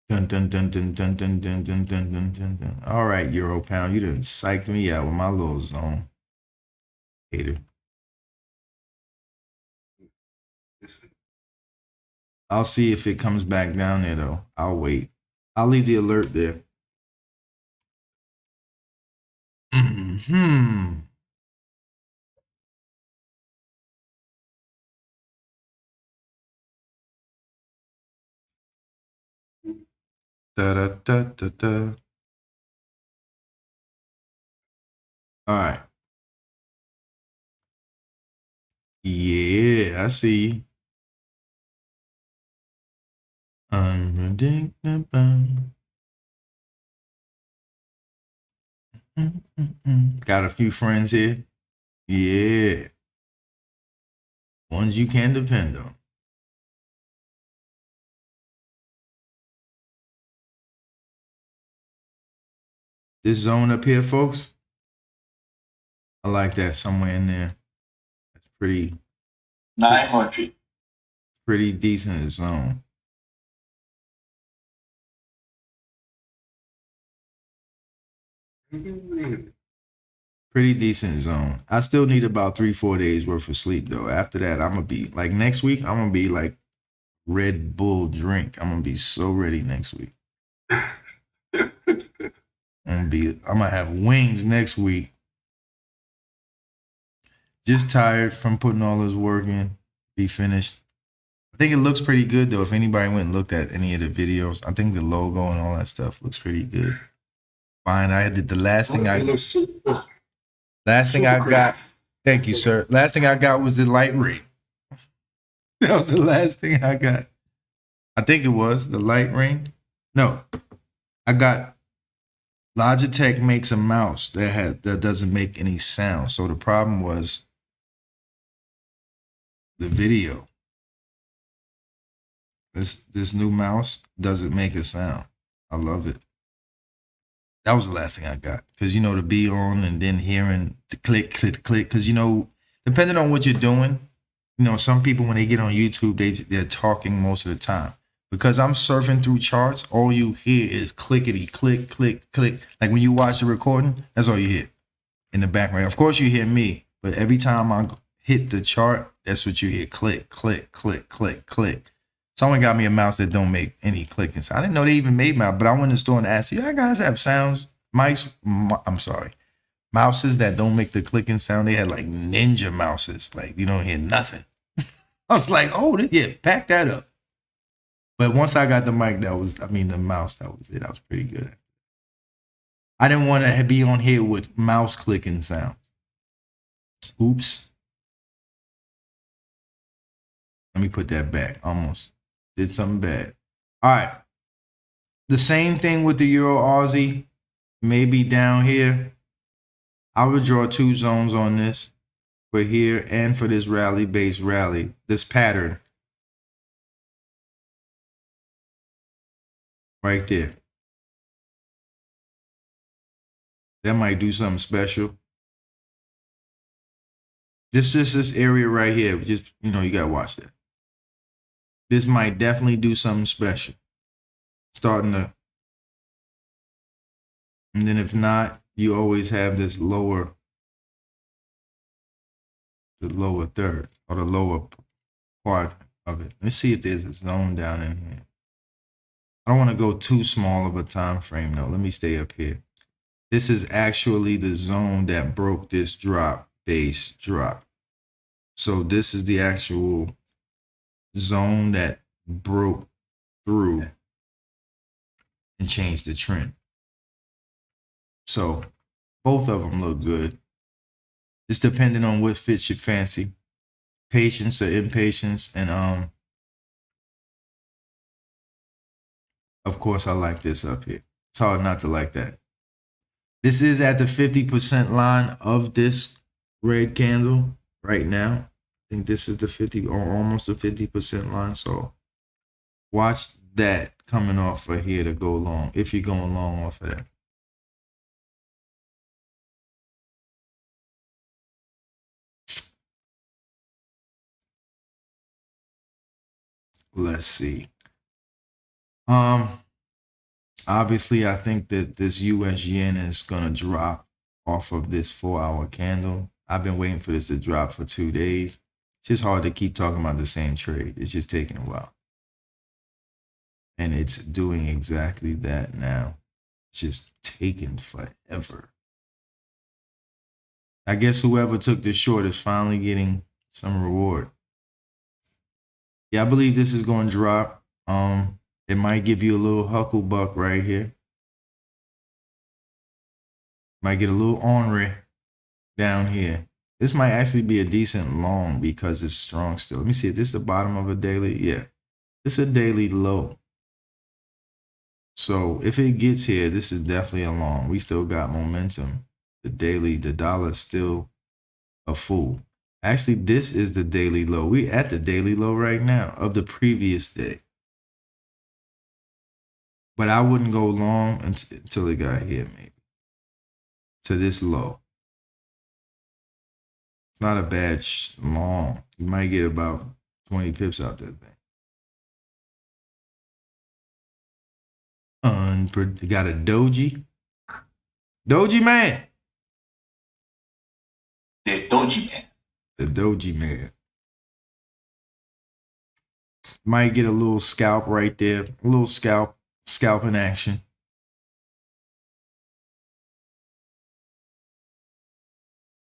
Dun, dun, dun, dun, dun, dun, dun, dun, dun, dun, dun, dun. All right, Euro Pound, you done psyched me out with my little zone. Hater. I'll see if it comes back down there though. I'll wait. I'll leave the alert there. Da, da, da, da, da. All right. Yeah, I see you. Unpredictable. Got a few friends here. Yeah. Ones you can depend on. This zone up here, folks, I like that somewhere in there. That's pretty 900. Pretty decent zone. Pretty decent zone. I still need about 3-4 days worth of sleep though. After that, I'm gonna be like next week. I'm gonna be like Red Bull drink. I'm gonna be so ready next week. I'm gonna have wings next week. Just tired from putting all this work in. Be finished. I think it looks pretty good though. If anybody went and looked at any of the videos, I think the logo and all that stuff looks pretty good. Fine. I did the last thing I got. Thank you, sir. Last thing I got was the light ring. That was the last thing I got. I think it was the light ring. No, I got Logitech makes a mouse that doesn't make any sound. So the problem was the video. This new mouse doesn't make a sound. I love it. That was the last thing I got. Because, you know, to be on and then hearing the click, click, click. Because, you know, depending on what you're doing, you know, some people, when they get on YouTube, they're talking most of the time. Because I'm surfing through charts, all you hear is clickety, click, click, click. Like when you watch the recording, that's all you hear in the background. Of course, you hear me. But every time I hit the chart, that's what you hear. Click, click, click, click, click. Someone got me a mouse that don't make any clicking sound. I didn't know they even made mouse, but I went in the store and asked, you guys have mouses that don't make the clicking sound. They had like ninja mouses. Like you don't hear nothing. I was like, oh, yeah, pack that up. But once I got the mic, the mouse, that was it. I was pretty good at it. I didn't want to be on here with mouse clicking sounds. Oops. Let me put that back. Almost did something bad. All right. The same thing with the Euro Aussie. Maybe down here. I would draw 2 zones on this. For here and for this rally-based rally. This pattern. Right there. That might do something special. This area right here. Just, you know, you got to watch that. This might definitely do something special. Starting to. And then if not, you always have this the lower third or the lower part of it. Let's see if there's a zone down in here. I don't want to go too small of a time frame though. Let me stay up here. This is actually the zone that broke this base drop. So this is the actual zone that broke through and changed the trend. So both of them look good. It's depending on what fits your fancy. Patience or impatience. And of course I like this up here. It's hard not to like that. This is at the 50% line of this red candle right now. I think this is the 50 or almost the 50% line. So watch that coming off of here to go long, if you're going long off of that. Let's see. Obviously, I think that this US yen is going to drop off of this 4-hour candle. I've been waiting for this to drop for 2 days. It's just hard to keep talking about the same trade. It's just taking a while. And it's doing exactly that now. It's just taking forever. I guess whoever took this short is finally getting some reward. Yeah, I believe this is going to drop. It might give you a little hucklebuck right here. Might get a little ornery down here. This might actually be a decent long because it's strong still. Let me see if this is the bottom of a daily. Yeah, it's a daily low. So if it gets here, this is definitely a long. We still got momentum. The dollar is still a fool. Actually, this is the daily low. We're at the daily low right now of the previous day. But I wouldn't go long until it got here, maybe. To this low. Not a bad long. You might get about 20 pips out that thing. Got a doji. Doji man. The Doji Man. The Doji Man. Might get a little scalp right there. A little scalping action.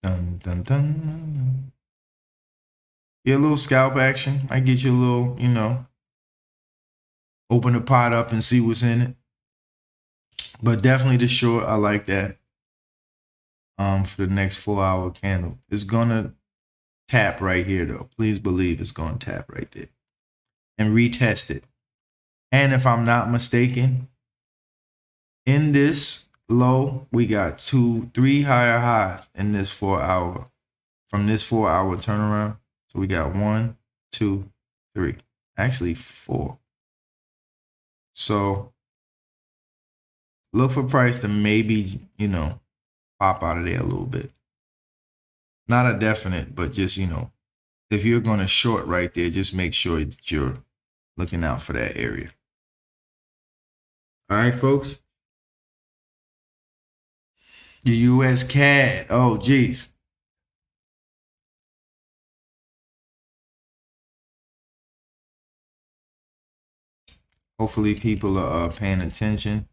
Dun, dun, dun, dun, dun. Get a little scalp action. Might get you a little, you know, open the pot up and see what's in it. But definitely the short, I like that. For the next 4 hour candle. It's gonna tap right here though. Please believe it's gonna tap right there. And retest it. And if I'm not mistaken, in this low, we got 3 higher highs in this 4 hour. From this 4 hour turnaround. So we got 1, 2, 3. Actually 4. So look for price to maybe, you know, pop out of there a little bit. Not a definite, but just, you know, if you're going to short right there, just make sure that you're looking out for that area. All right, folks. The U.S. CAD. Oh, geez. Hopefully people are paying attention.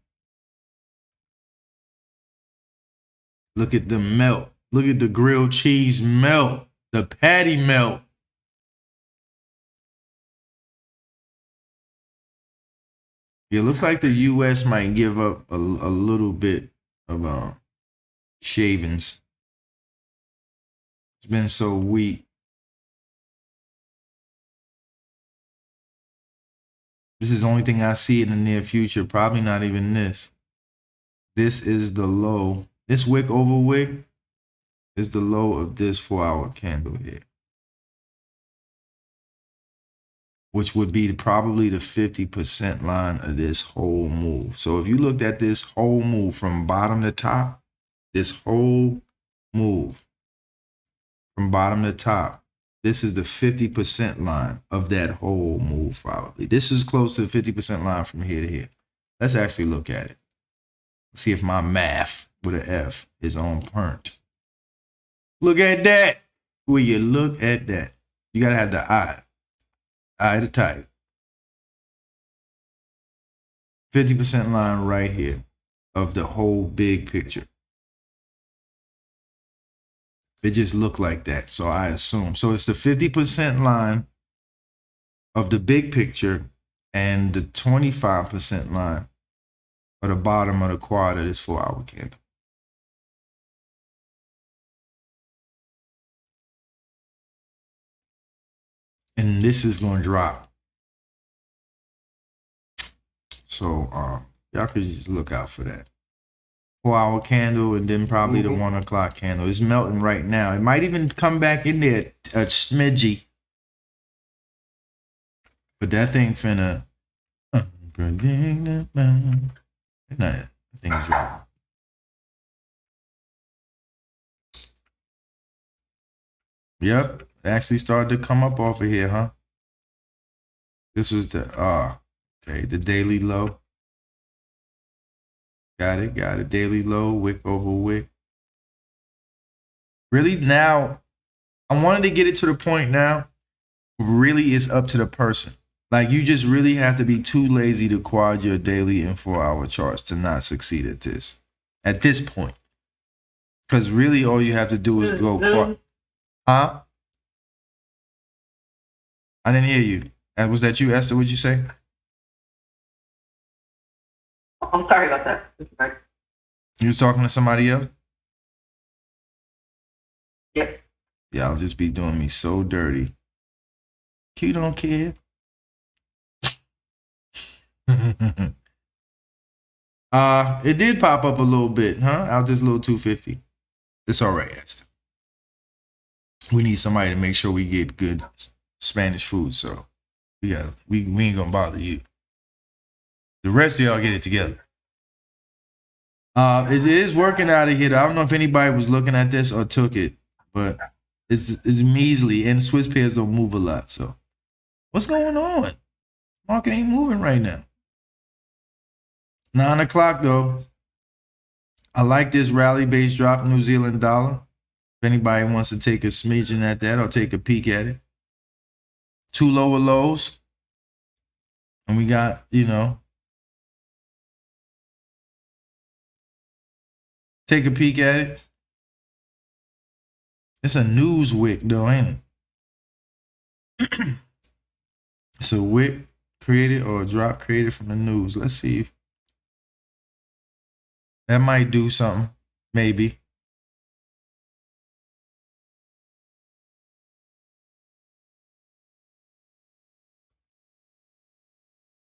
Look at the melt. Look at the grilled cheese melt. The patty melt. It looks like the U.S. might give up a little bit of shavings. It's been so weak. This is the only thing I see in the near future. Probably not even this. This is the low. This wick over wick is the low of this 4 hour candle here. Which would be probably the 50% line of this whole move. So if you looked at this whole move from bottom to top, this whole move from bottom to top, this is the 50% line of that whole move probably. This is close to the 50% line from here to here. Let's actually look at it. Let's see if my math with an F is on point. Look at that. Will you look at that? You got to have the eye. Eye to tiger. 50% line right here of the whole big picture. It just looked like that, so I assume. So it's the 50% line of the big picture and the 25% line at the bottom of the quad of this 4 hour candle. And this is going to drop. So y'all could just look out for that. 4 hour candle and then probably the 1 o'clock candle. It's melting right now. It might even come back in there a smidgy. But that thing finna unpredictable. That thing's dropping. Yep. It actually started to come up off of here, huh? This was the okay, the daily low. Got it. Daily low, wick over wick. Really now, I wanted to get it to the point now. Really, it's up to the person. Like you just really have to be too lazy to quad your daily and 4 hour charts to not succeed at this. At this point. Because really all you have to do is go quad. Huh? I didn't hear you. Was that you, Esther? What'd you say? I'm sorry about that. You was talking to somebody else? Yep. Y'all just be doing me so dirty. You don't care. It did pop up a little bit, huh? Out this little 250. It's all right, Esther. We need somebody to make sure we get good Spanish food, so we ain't gonna bother you. The rest of y'all get it together. It is working out of here. I don't know if anybody was looking at this or took it, but it's measly, and Swiss pairs don't move a lot. So what's going on? Market ain't moving right now. 9 o'clock though. I like this rally base drop New Zealand dollar. If anybody wants to take a smidgen at that or take a peek at it. 2 lower lows. And we got, you know, take a peek at it. It's a news wick though, ain't it? It's a wick created or a drop created from the news. Let's see. That might do something. Maybe.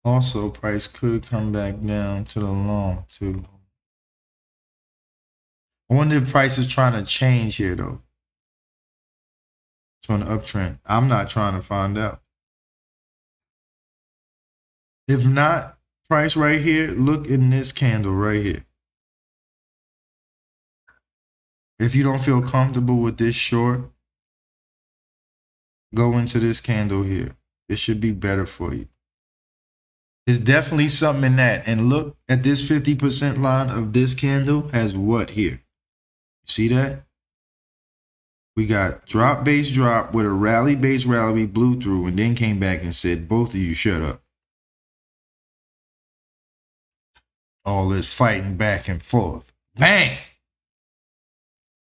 Also, price could come back down to the long too. I wonder if price is trying to change here though. It's on the uptrend. I'm not trying to find out. If not, price right here, look in this candle right here. If you don't feel comfortable with this short, go into this candle here. It should be better for you. There's definitely something in that. And look at this 50% line of this candle has what here? See that? We got drop base drop with a rally base rally we blew through and then came back and said, both of you shut up. All this fighting back and forth. Bang!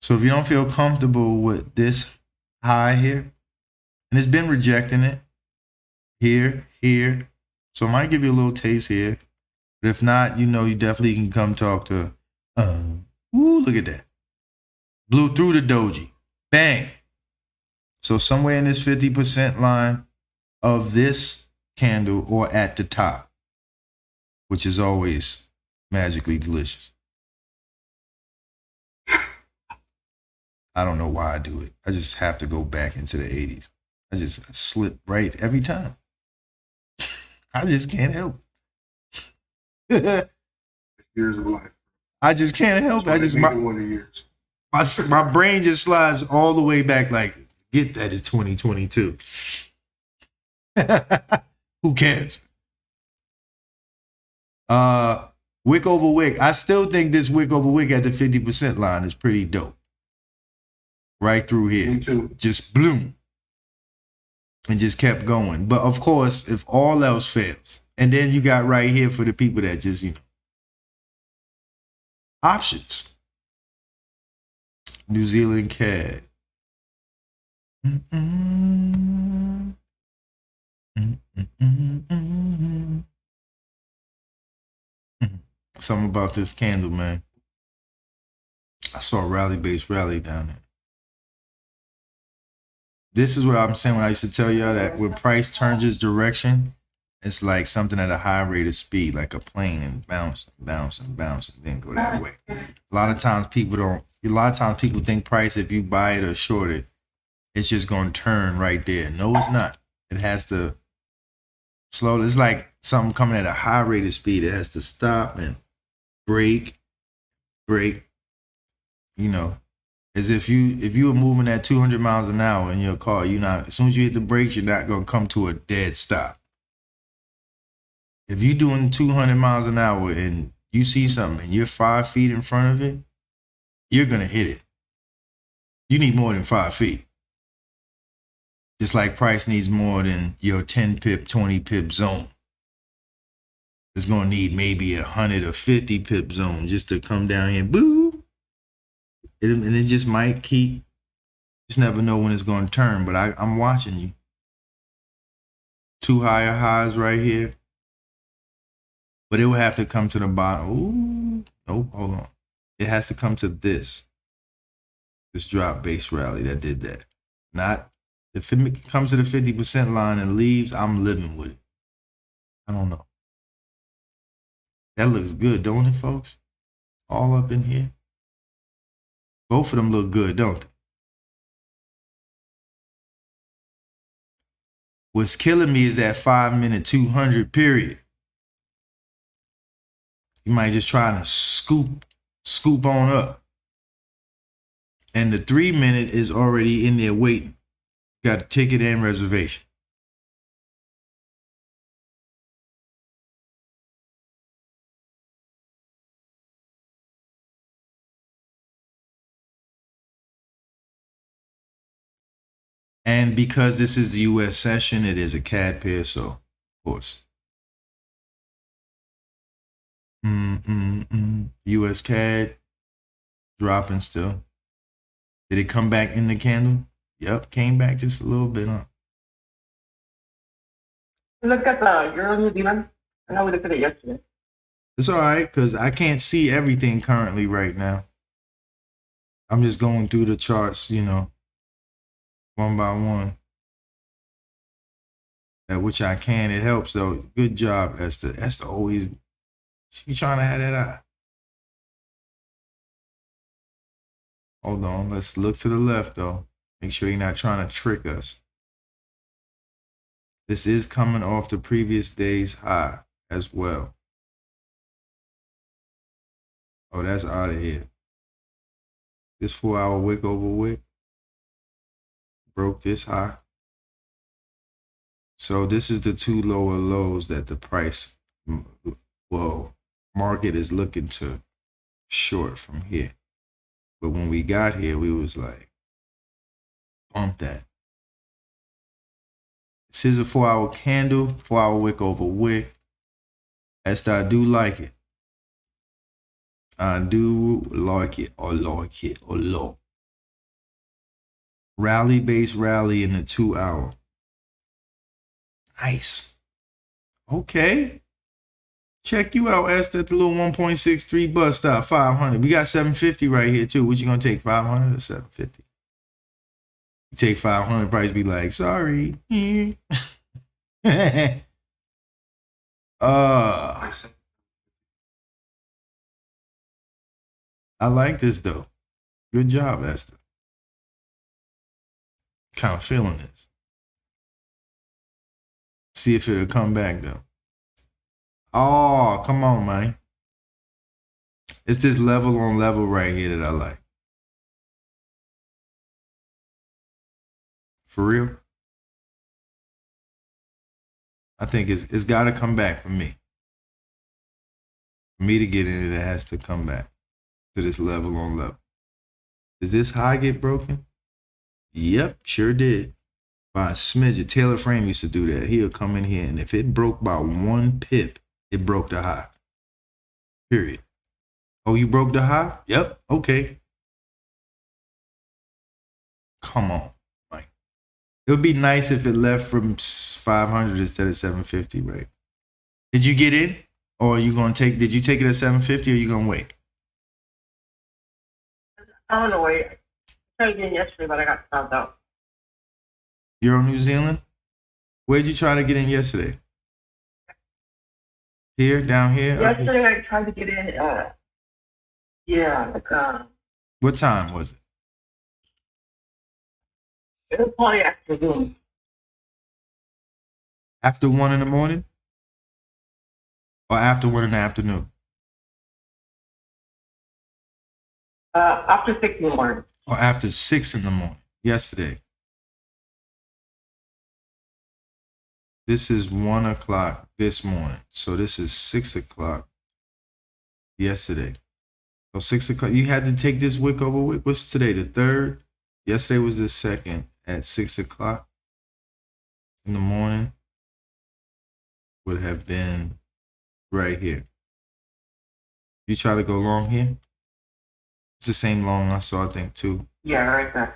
So if you don't feel comfortable with this high here, and it's been rejecting it here, here. So I might give you a little taste here. But if not, you know, you definitely can come talk to, ooh, look at that. Blew through the doji. Bang. So somewhere in this 50% line of this candle or at the top, which is always magically delicious. I don't know why I do it. I just have to go back into the 80s. I just slip right every time. I just can't help it. Years of life. I just can't help it. I just my brain just slides all the way back like, get that is 2022. Who cares? Wick over wick. I still think this wick over wick at the 50% line is pretty dope. Right through here. Me too. Just bloom. And just kept going. But of course, if all else fails, and then you got right here for the people that just, you know, options. New Zealand CAD. Something about this candle, man. I saw a rally base rally down there. This is what I'm saying when I used to tell y'all that when price turns its direction, it's like something at a high rate of speed, like a plane, and bounce and bounce and bounce and then go that way. A lot of times people think price, if you buy it or short it, it's just going to turn right there. No, it's not. It has to slow. It's like something coming at a high rate of speed. It has to stop and break, you know. As if you were moving at 200 miles an hour in your car, as soon as you hit the brakes, you're not going to come to a dead stop. If you're doing 200 miles an hour and you see something and you're 5 feet in front of it, you're going to hit it. You need more than 5 feet. Just like price needs more than your 10 pip, 20 pip zone. It's going to need maybe 100 or 50 pip zone just to come down here, boo. And it just might keep, just never know when it's going to turn, but I'm watching you. 2 higher highs right here. But it will have to come to the bottom. Ooh, nope, hold on. It has to come to this drop base rally that did that. Not, if it comes to the 50% line and leaves, I'm living with it. I don't know. That looks good, don't it, folks? All up in here. Both of them look good, don't they? What's killing me is that 5-minute 200 period. You might just try to scoop on up. And the 3-minute is already in there waiting. Got a ticket and reservation. And because this is the U.S. session, it is a CAD pair, so of course. U.S. CAD dropping still. Did it come back in the candle? Yep, came back just a little bit, huh? Look at the Euro New Zealand. I know we looked at it yesterday. It's all right, because I can't see everything currently right now. I'm just going through the charts, you know, one by one. At which I can. It helps, though. Good job, Esther. Esther always, she be trying to have that eye. Hold on. Let's look to the left, though. Make sure you're not trying to trick us. This is coming off the previous day's high as well. Oh, that's out of here. This 4-hour wick over wick broke this high. So this is the two lower lows that the price, well, market is looking to short from here. But when we got here, we was like, bump that. This is a 4-hour candle, 4-hour wick over wick. Esther, I do like it. I do like it, or like it, or low. Rally base rally in the 2-hour. Nice. Okay. Check you out, Esther, at the little 1.63 bus stop, 500. We got 750 right here, too. What you going to take, 500 or 750? You take 500, price be like, sorry. I like this, though. Good job, Esther. Kind of feeling this. See if it'll come back, though. Oh, come on, man. It's this level on level right here that I like. For real? I think it's got to come back for me. For me to get in it, it has to come back to this level on level. Does this high get broken? Yep, sure did. By a smidge. Taylor Frame used to do that. He'll come in here, and if it broke by 1 pip, it broke the high. Period. Oh, you broke the high? Yep. Okay. Come on, Mike. It would be nice if it left from 500 instead of 750, right? Did you get in? Or are you going to take, did you take it at 750 or are you going to wait? I don't know, wait. I tried to get in yesterday, but I got stopped out. Euro New Zealand? Where'd you try to get in yesterday? Here, down here? Yesterday I tried to get in, What time was it? it was probably afternoon. After 1 in the morning? Or after 1 in the afternoon? After 6 in the morning. Or after 6 in the morning? Yesterday. This is 1 o'clock this morning. So this is 6 o'clock yesterday. So 6 o'clock. You had to take this wick over wick. What's today? The 3rd? Yesterday was the 2nd at 6 o'clock in the morning. Would have been right here. You try to go long here? It's the same long I saw, I think, too. Yeah, right there.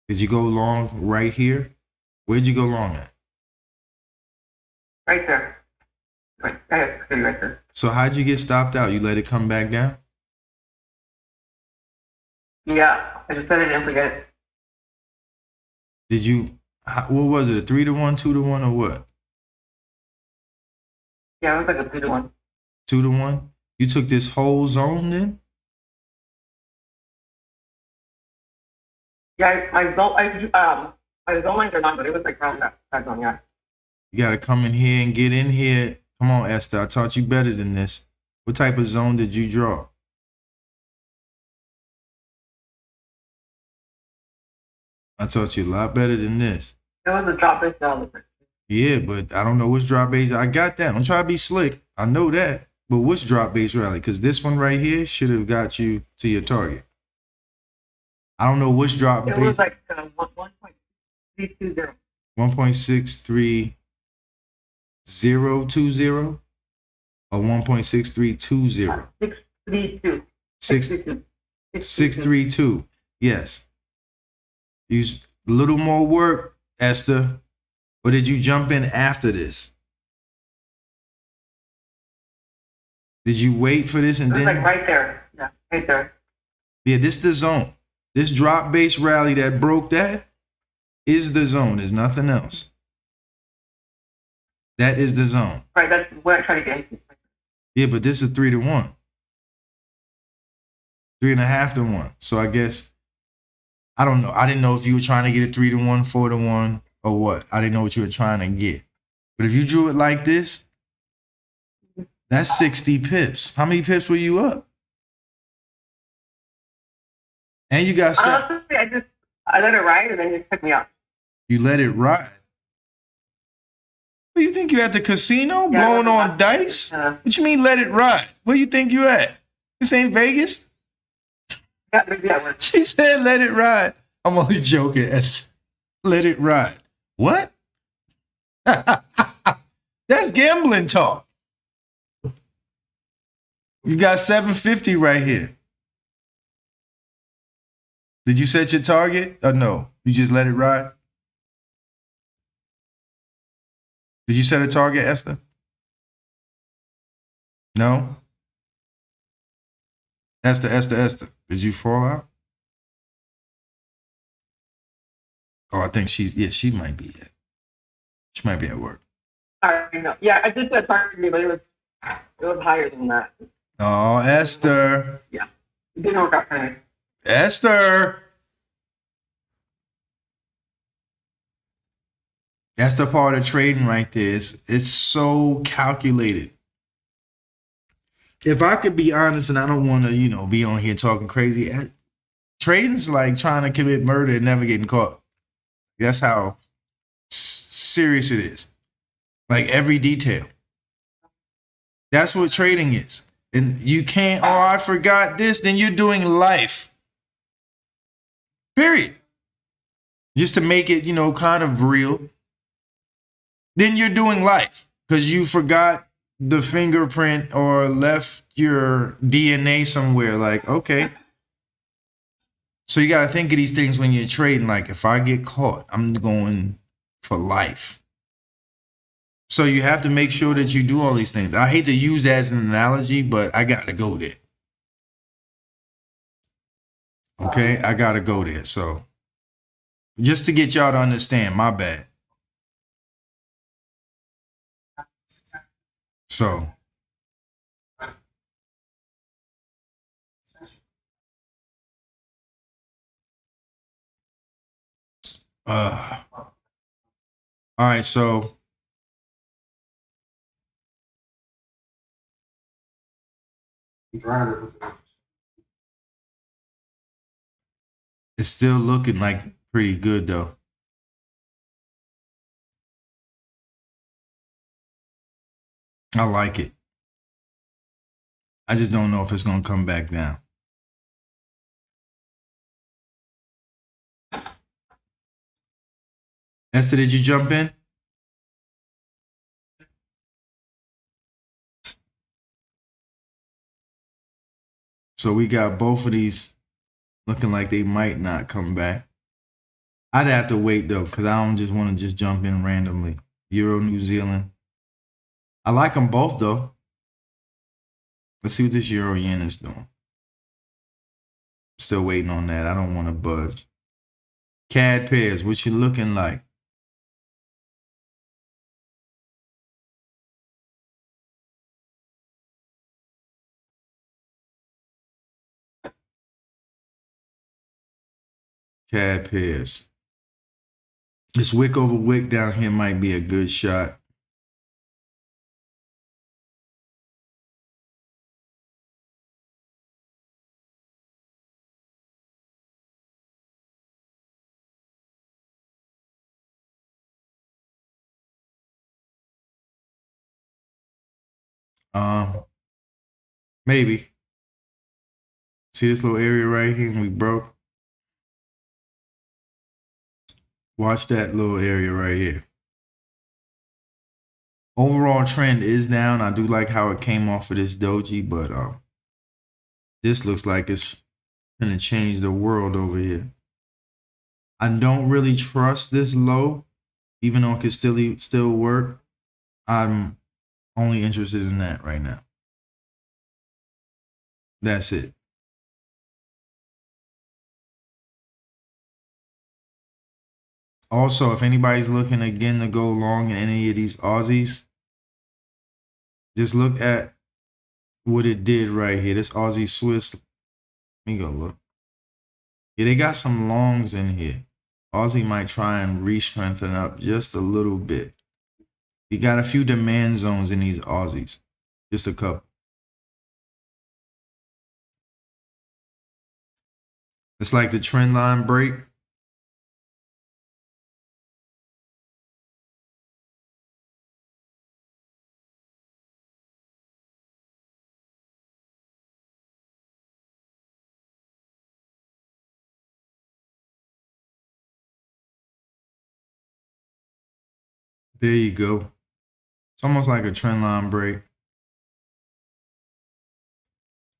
Did you go long right here? Where'd you go long at? Right there. Right there. So how'd you get stopped out? You let it come back down? Yeah, I just said it and forget it. Did you, what was it, a 3-to-1, 2-to-1, or what? Yeah, it was like a 2-to-1. 2-to-1? You took this whole zone then? Yeah, my zone lines are not, but it was like around that zone, yeah. You got to come in here and get in here. Come on, Esther. I taught you better than this. What type of zone did you draw? I taught you a lot better than this. It was a drop base zone. Yeah, but I don't know which drop base. I got that. Don't try to be slick. I know that. But which drop base rally? Because this one right here should have got you to your target. I don't know which drop base. It was like 1.0 63020. 1.63020 or 1.6320? 632. 632. Yes. Use a little more work, Esther. Or did you jump in after this? Did you wait for this and It's then? like right there. Yeah, right there. Yeah, this is the zone. This drop base rally that broke that is the zone. There's nothing else. That is the zone. Right, that's what I'm trying to get into. Yeah, but this is 3 to 1. 3.5 to 1. So I guess, I don't know. I didn't know if you were trying to get a 3 to 1, 4 to 1, or what. I didn't know what you were trying to get. But if you drew it like this, that's 60 pips. How many pips were you up? And you got set. Honestly, I let it ride and then it took me off. You let it ride. What, you think you at the casino Yeah, blowing on dice? What you mean let it ride? Where you think you at? This ain't Vegas? Yeah, maybe that works. She said let it ride. I'm only joking, Esther. Let it ride. What? That's gambling talk. You got 750 right here. Did you set your target or no? You just let it ride? Did you set a target, Esther? No? Esther. Did you fall out? Oh, I think she might be at. She might be at work. I don't know. Yeah, I did that target, but it was higher than that. Oh, Esther. Yeah. It didn't work out for me. Esther. That's the part of trading right there. It's so calculated. If I could be honest, and I don't want to, be on here talking crazy, trading's like trying to commit murder and never getting caught. That's how serious it is. Like every detail. That's what trading is. And you can't, I forgot this, then you're doing life. Period. Just to make it, kind of real. Then you're doing life because you forgot the fingerprint or left your DNA somewhere. Like, okay. So you got to think of these things when you're trading. Like, if I get caught, I'm going for life. So you have to make sure that you do all these things. I hate to use that as an analogy, but I got to go there. Okay, I got to go there. So just to get y'all to understand, my bad. So all right, so it's still looking like pretty good though. I like it. I just don't know if it's going to come back down. Esther, did you jump in? So we got both of these looking like they might not come back. I'd have to wait though, because I don't just want to just jump in randomly. Euro, New Zealand. I like them both though. Let's see what this Euro Yen is doing. Still waiting on that. I don't want to budge. CAD pairs, what you looking like? CAD pairs. This wick over wick down here might be a good shot. Maybe. See this little area right here? We broke. Watch that little area right here. Overall trend is down. I do like how it came off of this doji, but this looks like it's gonna change the world over here. I don't really trust this low, even though it could still work. I'm only interested in that right now. That's it. Also, if anybody's looking again to go long in any of these Aussies, just look at what it did right here. This Aussie Swiss. Let me go look. Yeah, they got some longs in here. Aussie might try and re-strengthen up just a little bit. You got a few demand zones in these Aussies. Just a couple. It's like the trend line break. There you go. It's almost like a trend line break.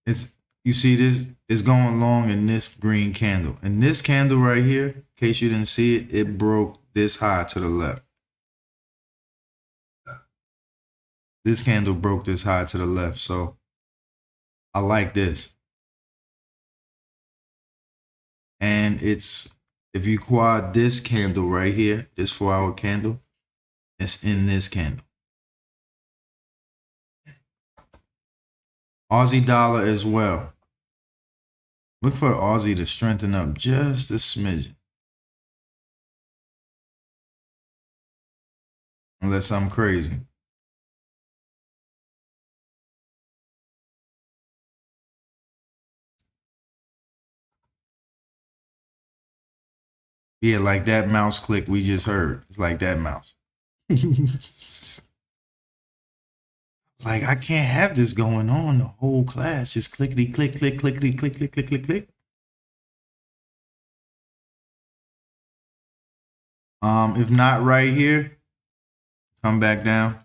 You see this is going long in this green candle. And this candle right here, in case you didn't see it, it broke this high to the left. This candle broke this high to the left. So I like this. And it's, if you quad this candle right here, this 4-hour candle, it's in this candle. Aussie dollar as well. Look for Aussie to strengthen up just a smidgen. Unless I'm crazy. Yeah, like that mouse click we just heard. It's like that mouse. Like, I can't have this going on the whole class. Just clickety click, click, clickety click, click, click, click, click. If not right here, come back down.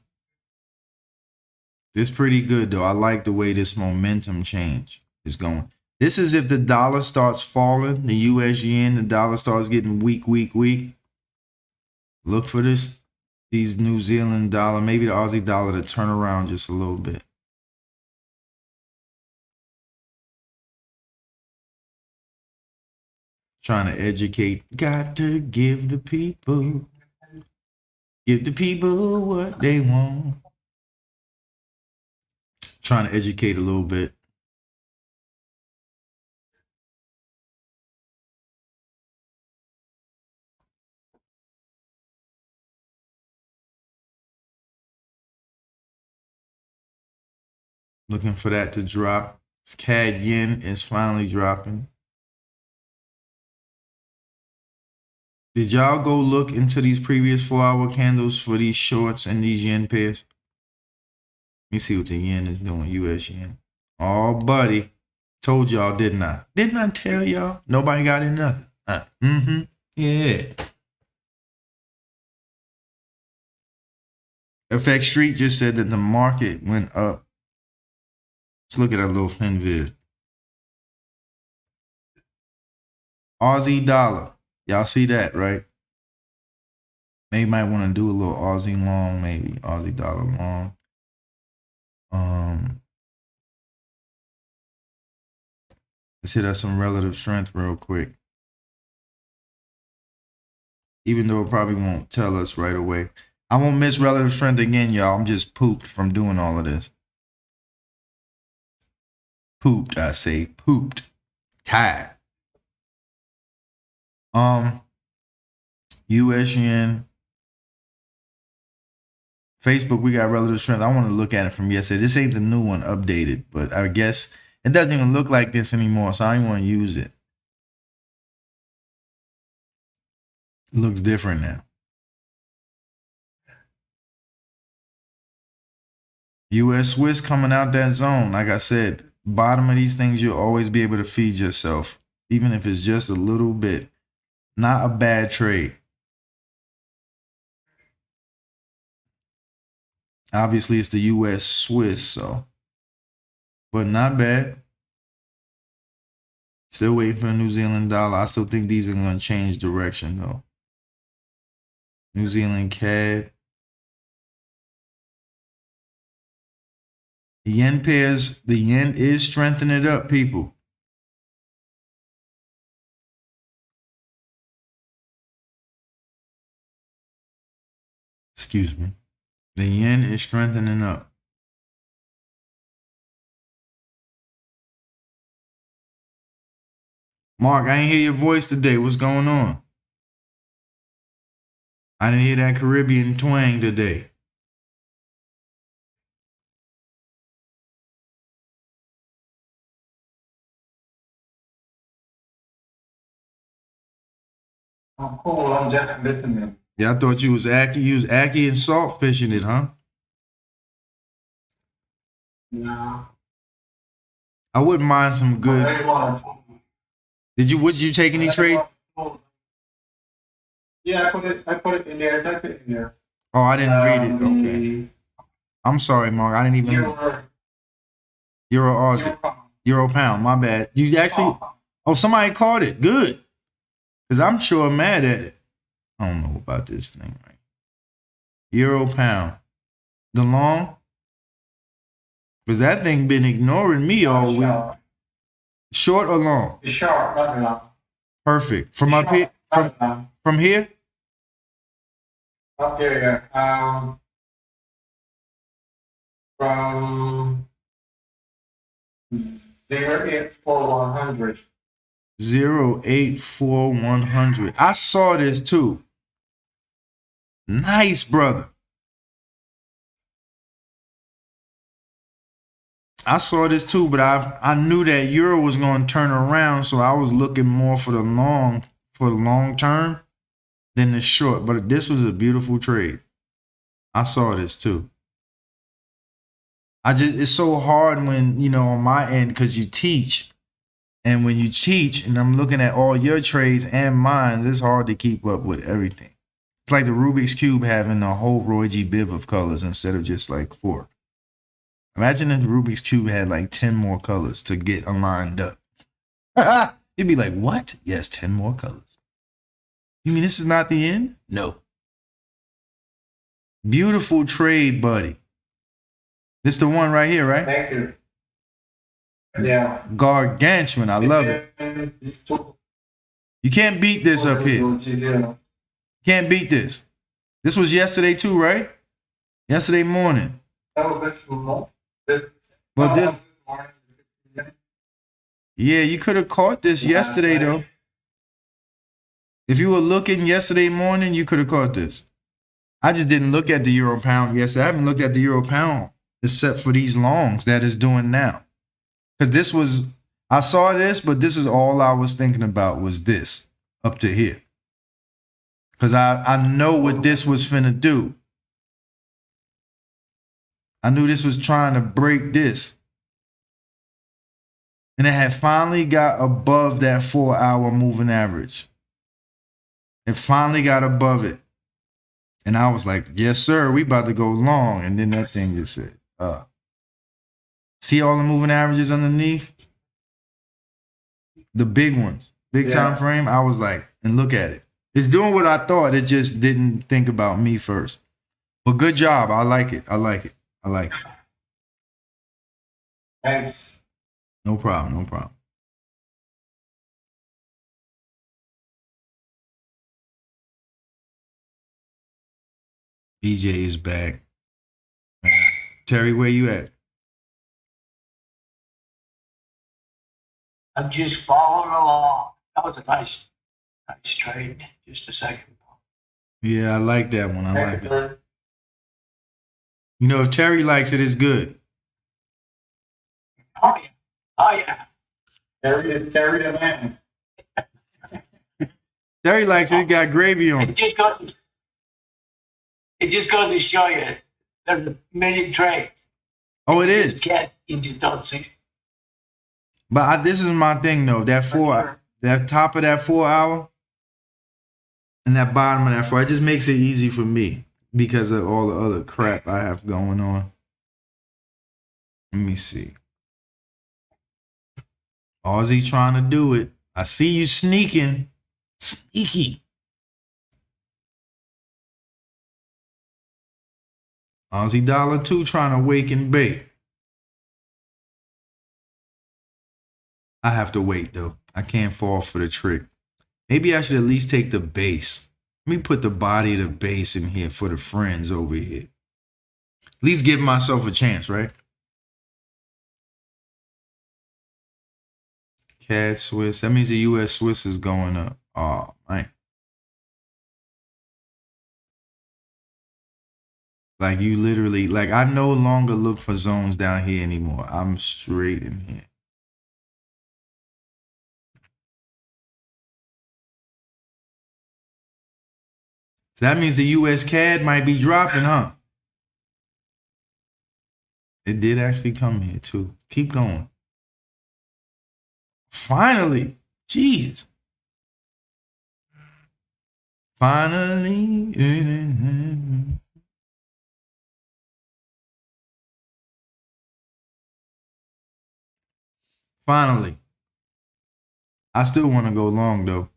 This pretty good though. I like the way this momentum change is going. This is if the dollar starts falling, the US yen, the dollar starts getting weak, weak, weak. Look for this. These New Zealand dollar, maybe the Aussie dollar to turn around just a little bit. Trying to educate. Got to give the people what they want. Trying to educate a little bit. Looking for that to drop. This CAD yen is finally dropping. Did y'all go look into these previous 4-hour candles for these shorts and these yen pairs? Let me see what the yen is doing, US yen. Oh, buddy. Told y'all, didn't I? Didn't I tell y'all? Nobody got in nothing. Yeah. FX Street just said that the market went up. Let's look at that little fin vid. Aussie dollar. Y'all see that, right? Maybe might want to do a little Aussie long, maybe. Aussie dollar long. Let's hit us some relative strength real quick. Even though it probably won't tell us right away. I won't miss relative strength again, y'all. I'm just pooped from doing all of this. Pooped, I say. Pooped. Tired. US yen. Facebook, we got relative strength. I want to look at it from yesterday. This ain't the new one updated, but I guess it doesn't even look like this anymore, so I don't even want to use it. It looks different now. US Swiss coming out that zone. Like I said, bottom of these things, you'll always be able to feed yourself, even if it's just a little bit. Not a bad trade. Obviously, it's the U.S. Swiss, so. But not bad. Still waiting for the New Zealand dollar. I still think these are going to change direction, though. New Zealand CAD. The yen pairs, the yen is strengthening up, people. Excuse me. The yen is strengthening up. Mark, I ain't hear your voice today. What's going on? I didn't hear that Caribbean twang today. I'm cool. I'm just listening. Yeah, I thought you was Aki. You was Aki and salt fishing it, huh? No. I wouldn't mind some good. Did you take any trade? Yeah, I put it in there. Type it in there. Oh, I didn't read it. Okay. I'm sorry, Mark. I didn't even. Euro Aussie. Euro pound. My bad. You actually. Oh, somebody caught it. Good. Because I'm sure I'm mad at it. I don't know about this thing, right? Euro pound. The long? Because that thing been ignoring me all week. Short or long? It's short, not long. Perfect. From up here? From here? Up there, from 0.84100. 0.84100. I saw this too. Nice, brother. I saw this too, but I knew that euro was going to turn around, so I was looking more for the long term than the short. But this was a beautiful trade. I saw this too. It's so hard when, on my end, because you teach. And when you teach, and I'm looking at all your trades and mine, it's hard to keep up with everything. It's like the Rubik's Cube having a whole Roy G. Biv of colors instead of just like 4. Imagine if the Rubik's Cube had like 10 more colors to get lined up. You'd be like, what? Yes, 10 more colors. You mean this is not the end? No. Beautiful trade, buddy. This the one right here, right? Thank you. Yeah. Gargantuan. I love it. You can't beat this up here. Can't beat this. This was yesterday too, right? Yesterday morning. That was this morning. Yeah, you could have caught this yesterday though. If you were looking yesterday morning, you could have caught this. I just didn't look at the euro pound yesterday. I haven't looked at the euro pound except for these longs that it's doing now. Because I saw this, but this is all I was thinking about was this up to here. Because I know what this was finna do. I knew this was trying to break this. And it had finally got above that 4-hour moving average. It finally got above it. And I was like, yes, sir, we about to go long. And then that thing just said, see all the moving averages underneath? The big ones, big time frame. I was like, and look at it. It's doing what I thought. It just didn't think about me first. But good job. I like it. I like it. I like it. Thanks. No problem. No problem. BJ is back. Terry, where you at? I'm just following along. That was a nice trade. Just a second. Yeah, I like that one. I like that. If Terry likes it, it's good. Oh yeah. Oh yeah. Terry the man. Terry likes it. It got gravy on it. It just goes to show you there's a million trades. Oh, it is. You just don't see it. But this is my thing though. That top of that 4 hour and that bottom of that 4, it just makes it easy for me. because of all the other crap I have going on. Let me see. Aussie trying to do it. I see you sneaking. Sneaky. Aussie $2 trying to wake and bake. I have to wait though. I can't fall for the trick. Maybe I should at least take the base. Let me put the body of the base in here for the friends over here. At least give myself a chance, right? CAD Swiss. That means the U.S. Swiss is going up. Oh, man. Like you literally, like I no longer look for zones down here anymore. I'm straight in here. So that means the U.S. CAD might be dropping, huh? It did actually come here too. Keep going. Finally. Jeez. Finally. Finally. I still want to go long though.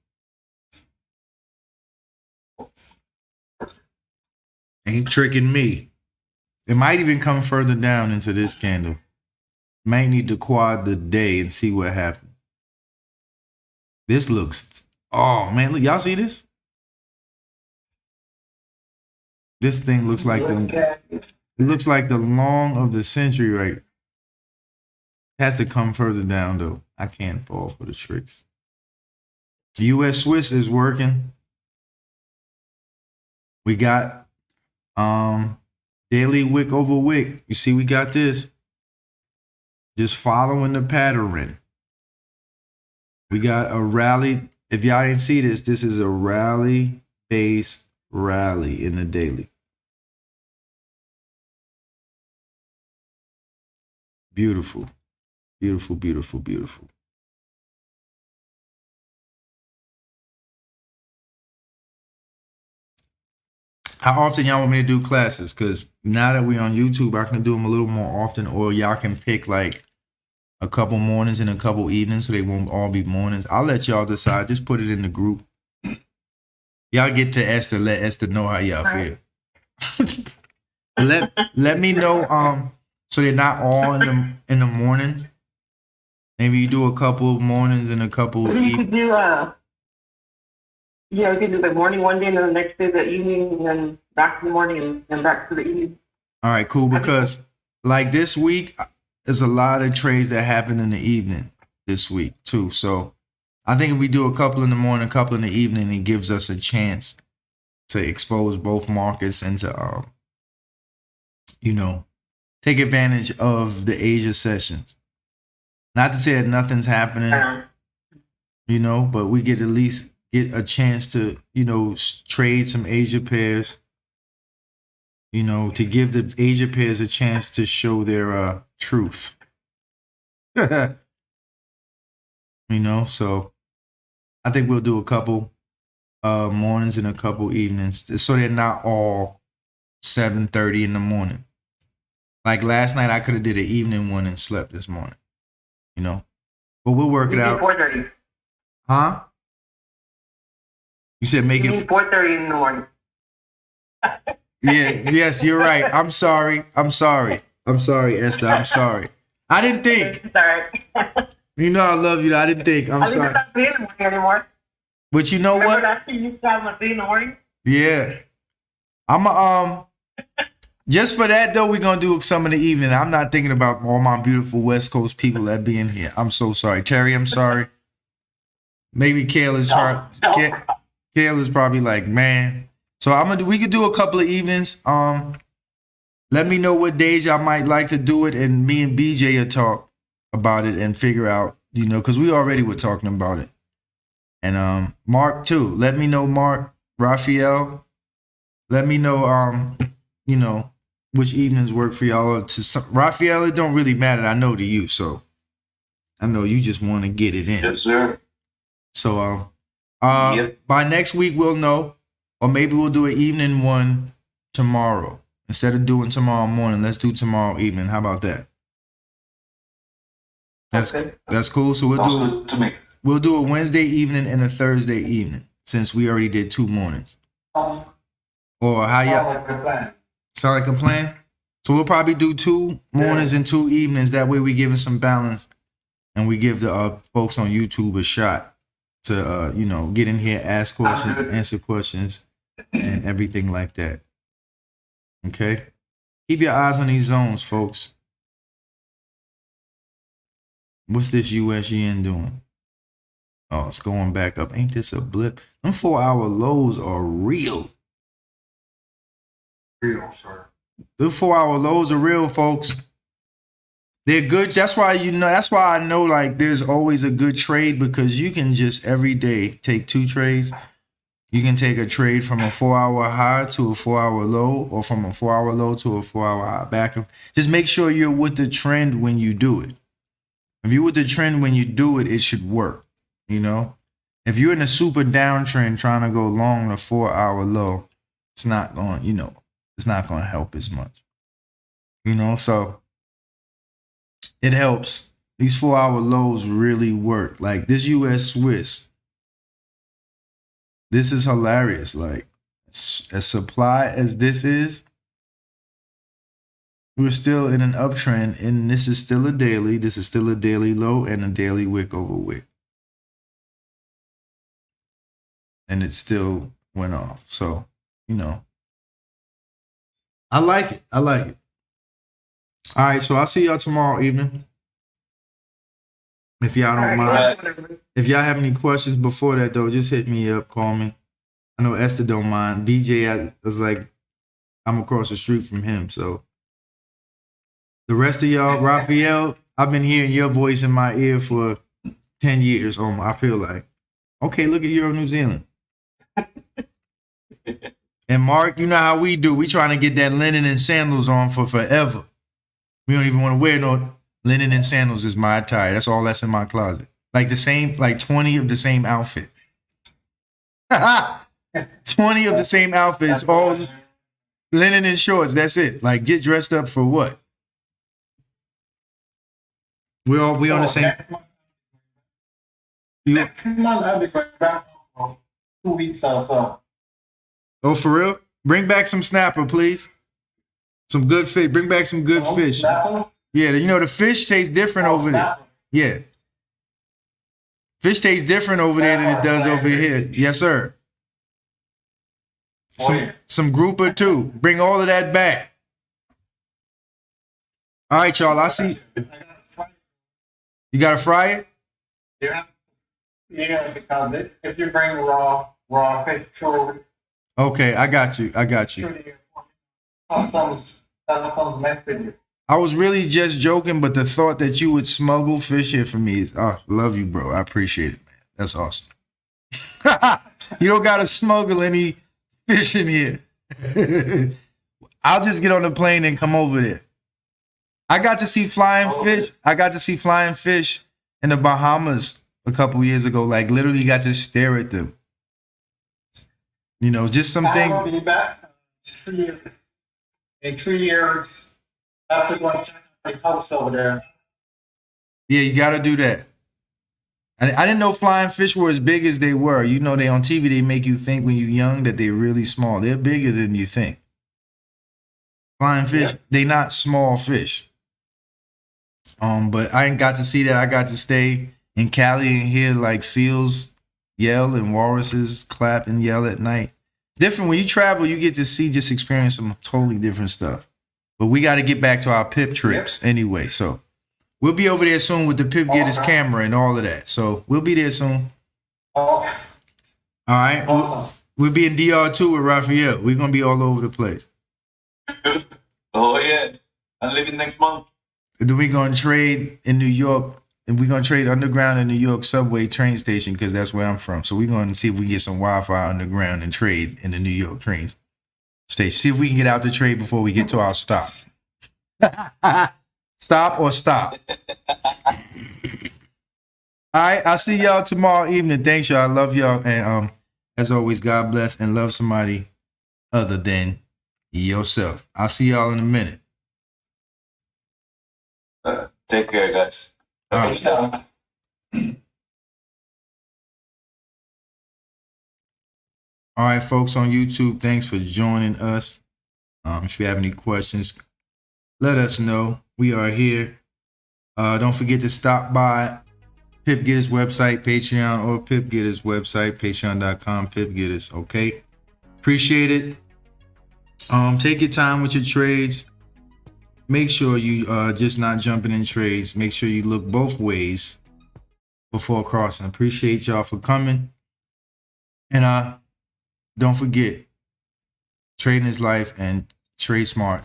Ain't tricking me. It might even come further down into this candle. Might need to quad the day and see what happens. This looks, oh man, look, y'all see this? This thing looks like it looks like the long of the century, right? It has to come further down though. I can't fall for the tricks. The U.S. Swiss is working. We got daily wick over wick. You see, we got this. Just following the pattern. We got a rally. If y'all didn't see this, this is a rally base rally in the daily. Beautiful. Beautiful, beautiful, beautiful. How often y'all want me to do classes? Because now that we're on YouTube, I can do them a little more often, or y'all can pick like a couple mornings and a couple evenings so they won't all be mornings. I'll let y'all decide. Just put it in the group. Y'all get to Esther. Let Esther know how y'all feel. let me know. So they're not all in the morning. Maybe you do a couple of mornings and a couple of You could do we could do the morning one day and then the next day the evening and then back to the morning and then back to the evening. All right, cool. Because like this week, there's a lot of trades that happen in the evening this week too. So I think if we do a couple in the morning, a couple in the evening, it gives us a chance to expose both markets and to, take advantage of the Asia sessions. Not to say that nothing's happening, but we get at least get a chance to, trade some Asia pairs, to give the Asia pairs a chance to show their truth. So I think we'll do a couple mornings and a couple evenings so they're not all 7:30 in the morning. Like last night, I could have did an evening one and slept this morning, but we'll work it out. 4:30. Huh? You said make it 4:30 in the morning. Yeah, yes, you're right. I'm sorry, Esther. I'm sorry. I didn't think. Sorry. I love you. I didn't think. I'm sorry. I'm not in the morning anymore. But you know what? After you start my in the morning. Yeah. I'm just for that though, we're gonna do some in the evening. I'm not thinking about all my beautiful West Coast people that be in here. I'm so sorry. Terry, I'm sorry. Maybe Kale is Kale is probably like, man. So we could do a couple of evenings. Let me know what days y'all might like to do it, and me and BJ will talk about it and figure out, because we already were talking about it. And Mark too. Let me know, Mark, Raphael. Let me know, which evenings work for y'all. Raphael, it don't really matter. I know to you, so I know you just want to get it in. Yes, sir. So by next week we'll know, or maybe we'll do an evening one tomorrow. Instead of doing tomorrow morning, let's do tomorrow evening. How about that? That's cool. So Sounds good to me. we'll do a Wednesday evening and a Thursday evening since we already did 2 mornings. Or how Sounds y'all like a good plan. sound like a plan? So we'll probably do 2 mornings and 2 evenings. That way we give it some balance and we give the folks on YouTube a shot to get in here, ask questions, answer questions, and everything like that. Okay? Keep your eyes on these zones, folks. What's this US yen doing? Oh, it's going back up. Ain't this a blip? Them 4-hour lows are real. Real, sir. The 4-hour lows are real, folks. They're good. That's why I know like there's always a good trade, because you can just every day take 2 trades. You can take a trade from a 4-hour high to a 4-hour low, or from a 4-hour low to a 4-hour high. Back up. Just make sure you're with the trend when you do it. If you're with the trend when you do it, it should work. If you're in a super downtrend trying to go long the 4-hour low, it's not going, it's not going to help as much. So it helps. These 4-hour lows really work. Like this US Swiss. This is hilarious. Like as supply as this is, we're still in an uptrend, and this is still a daily. This is still a daily low and a daily wick over wick. And it still went off. So, I like it. All right, so I'll see y'all tomorrow evening. If y'all don't mind. If y'all have any questions before that, though, just hit me up, call me. I know Esther don't mind. BJ was like, I'm across the street from him, so. The rest of y'all, Raphael, I've been hearing your voice in my ear for 10 years. I feel like. Okay, look at Euro New Zealand. And Mark, you know how we do. We trying to get that linen and sandals on for forever. We don't even want to wear no linen and sandals is my attire. That's all that's in my closet. Like 20 of the same outfit. 20 of the same outfits, all linen and shorts. That's it. Like get dressed up for what? We on the same. Next month I'll be back for 2 weeks or so. Oh, for real? Bring back some snapper, please. Some good fish. Bring back some good fish. Snapper? Yeah, the fish tastes different over there. Yeah. Fish tastes different over there than it does over here. Yes, sir. Some grouper too. Bring all of that back. All right, y'all. I see. You gotta fry it? Yeah, because if you bring raw fish through. Okay, I got you. Customs mess with you. I was really just joking, but the thought that you would smuggle fish here for me is, love you, bro. I appreciate it, man. That's awesome. You don't gotta smuggle any fish in here. I'll just get on the plane and come over there. I got to see flying fish. I got to see flying fish in the Bahamas a couple years ago. Like literally got to stare at them. Just some things. I will be back. See you in 3 years after going to the house over there. Yeah, you got to do that. I didn't know flying fish were as big as they were. They on TV, they make you think when you're young that they're really small. They're bigger than you think. Flying fish, They not small fish. But I ain't got to see that. I got to stay in Cali and hear like seals yell and walruses clap and yell at night. Different when you travel, you get to experience some totally different stuff. But we got to get back to our Pip trips anyway. So we'll be over there soon with the Pip Getterz camera and all of that. So we'll be there soon. All right. Awesome. We'll be in DR2 with Raphael. We're going to be all over the place. Oh, yeah. I'm leaving next month. And then we're going to trade in New York. And we're going to trade underground in New York subway train station because that's where I'm from. So we're going to see if we can get some Wi-Fi underground and trade in the New York train station. See if we can get out the trade before we get to our stop. Stop or stop. All right. I'll see y'all tomorrow evening. Thanks, y'all. I love y'all. And as always, God bless and love somebody other than yourself. I'll see y'all in a minute. Take care, guys. All right. All right, folks on YouTube, thanks for joining us. If you have any questions, let us know. We are here. Don't forget to stop by Pip Getterz website, Patreon, or Pip Getterz website, patreon.com, Pip Getterz, okay? Appreciate it. Take your time with your trades. Make sure you just not jumping in trades. Make sure you look both ways before crossing. Appreciate y'all for coming. And don't forget, trading is life and trade smart.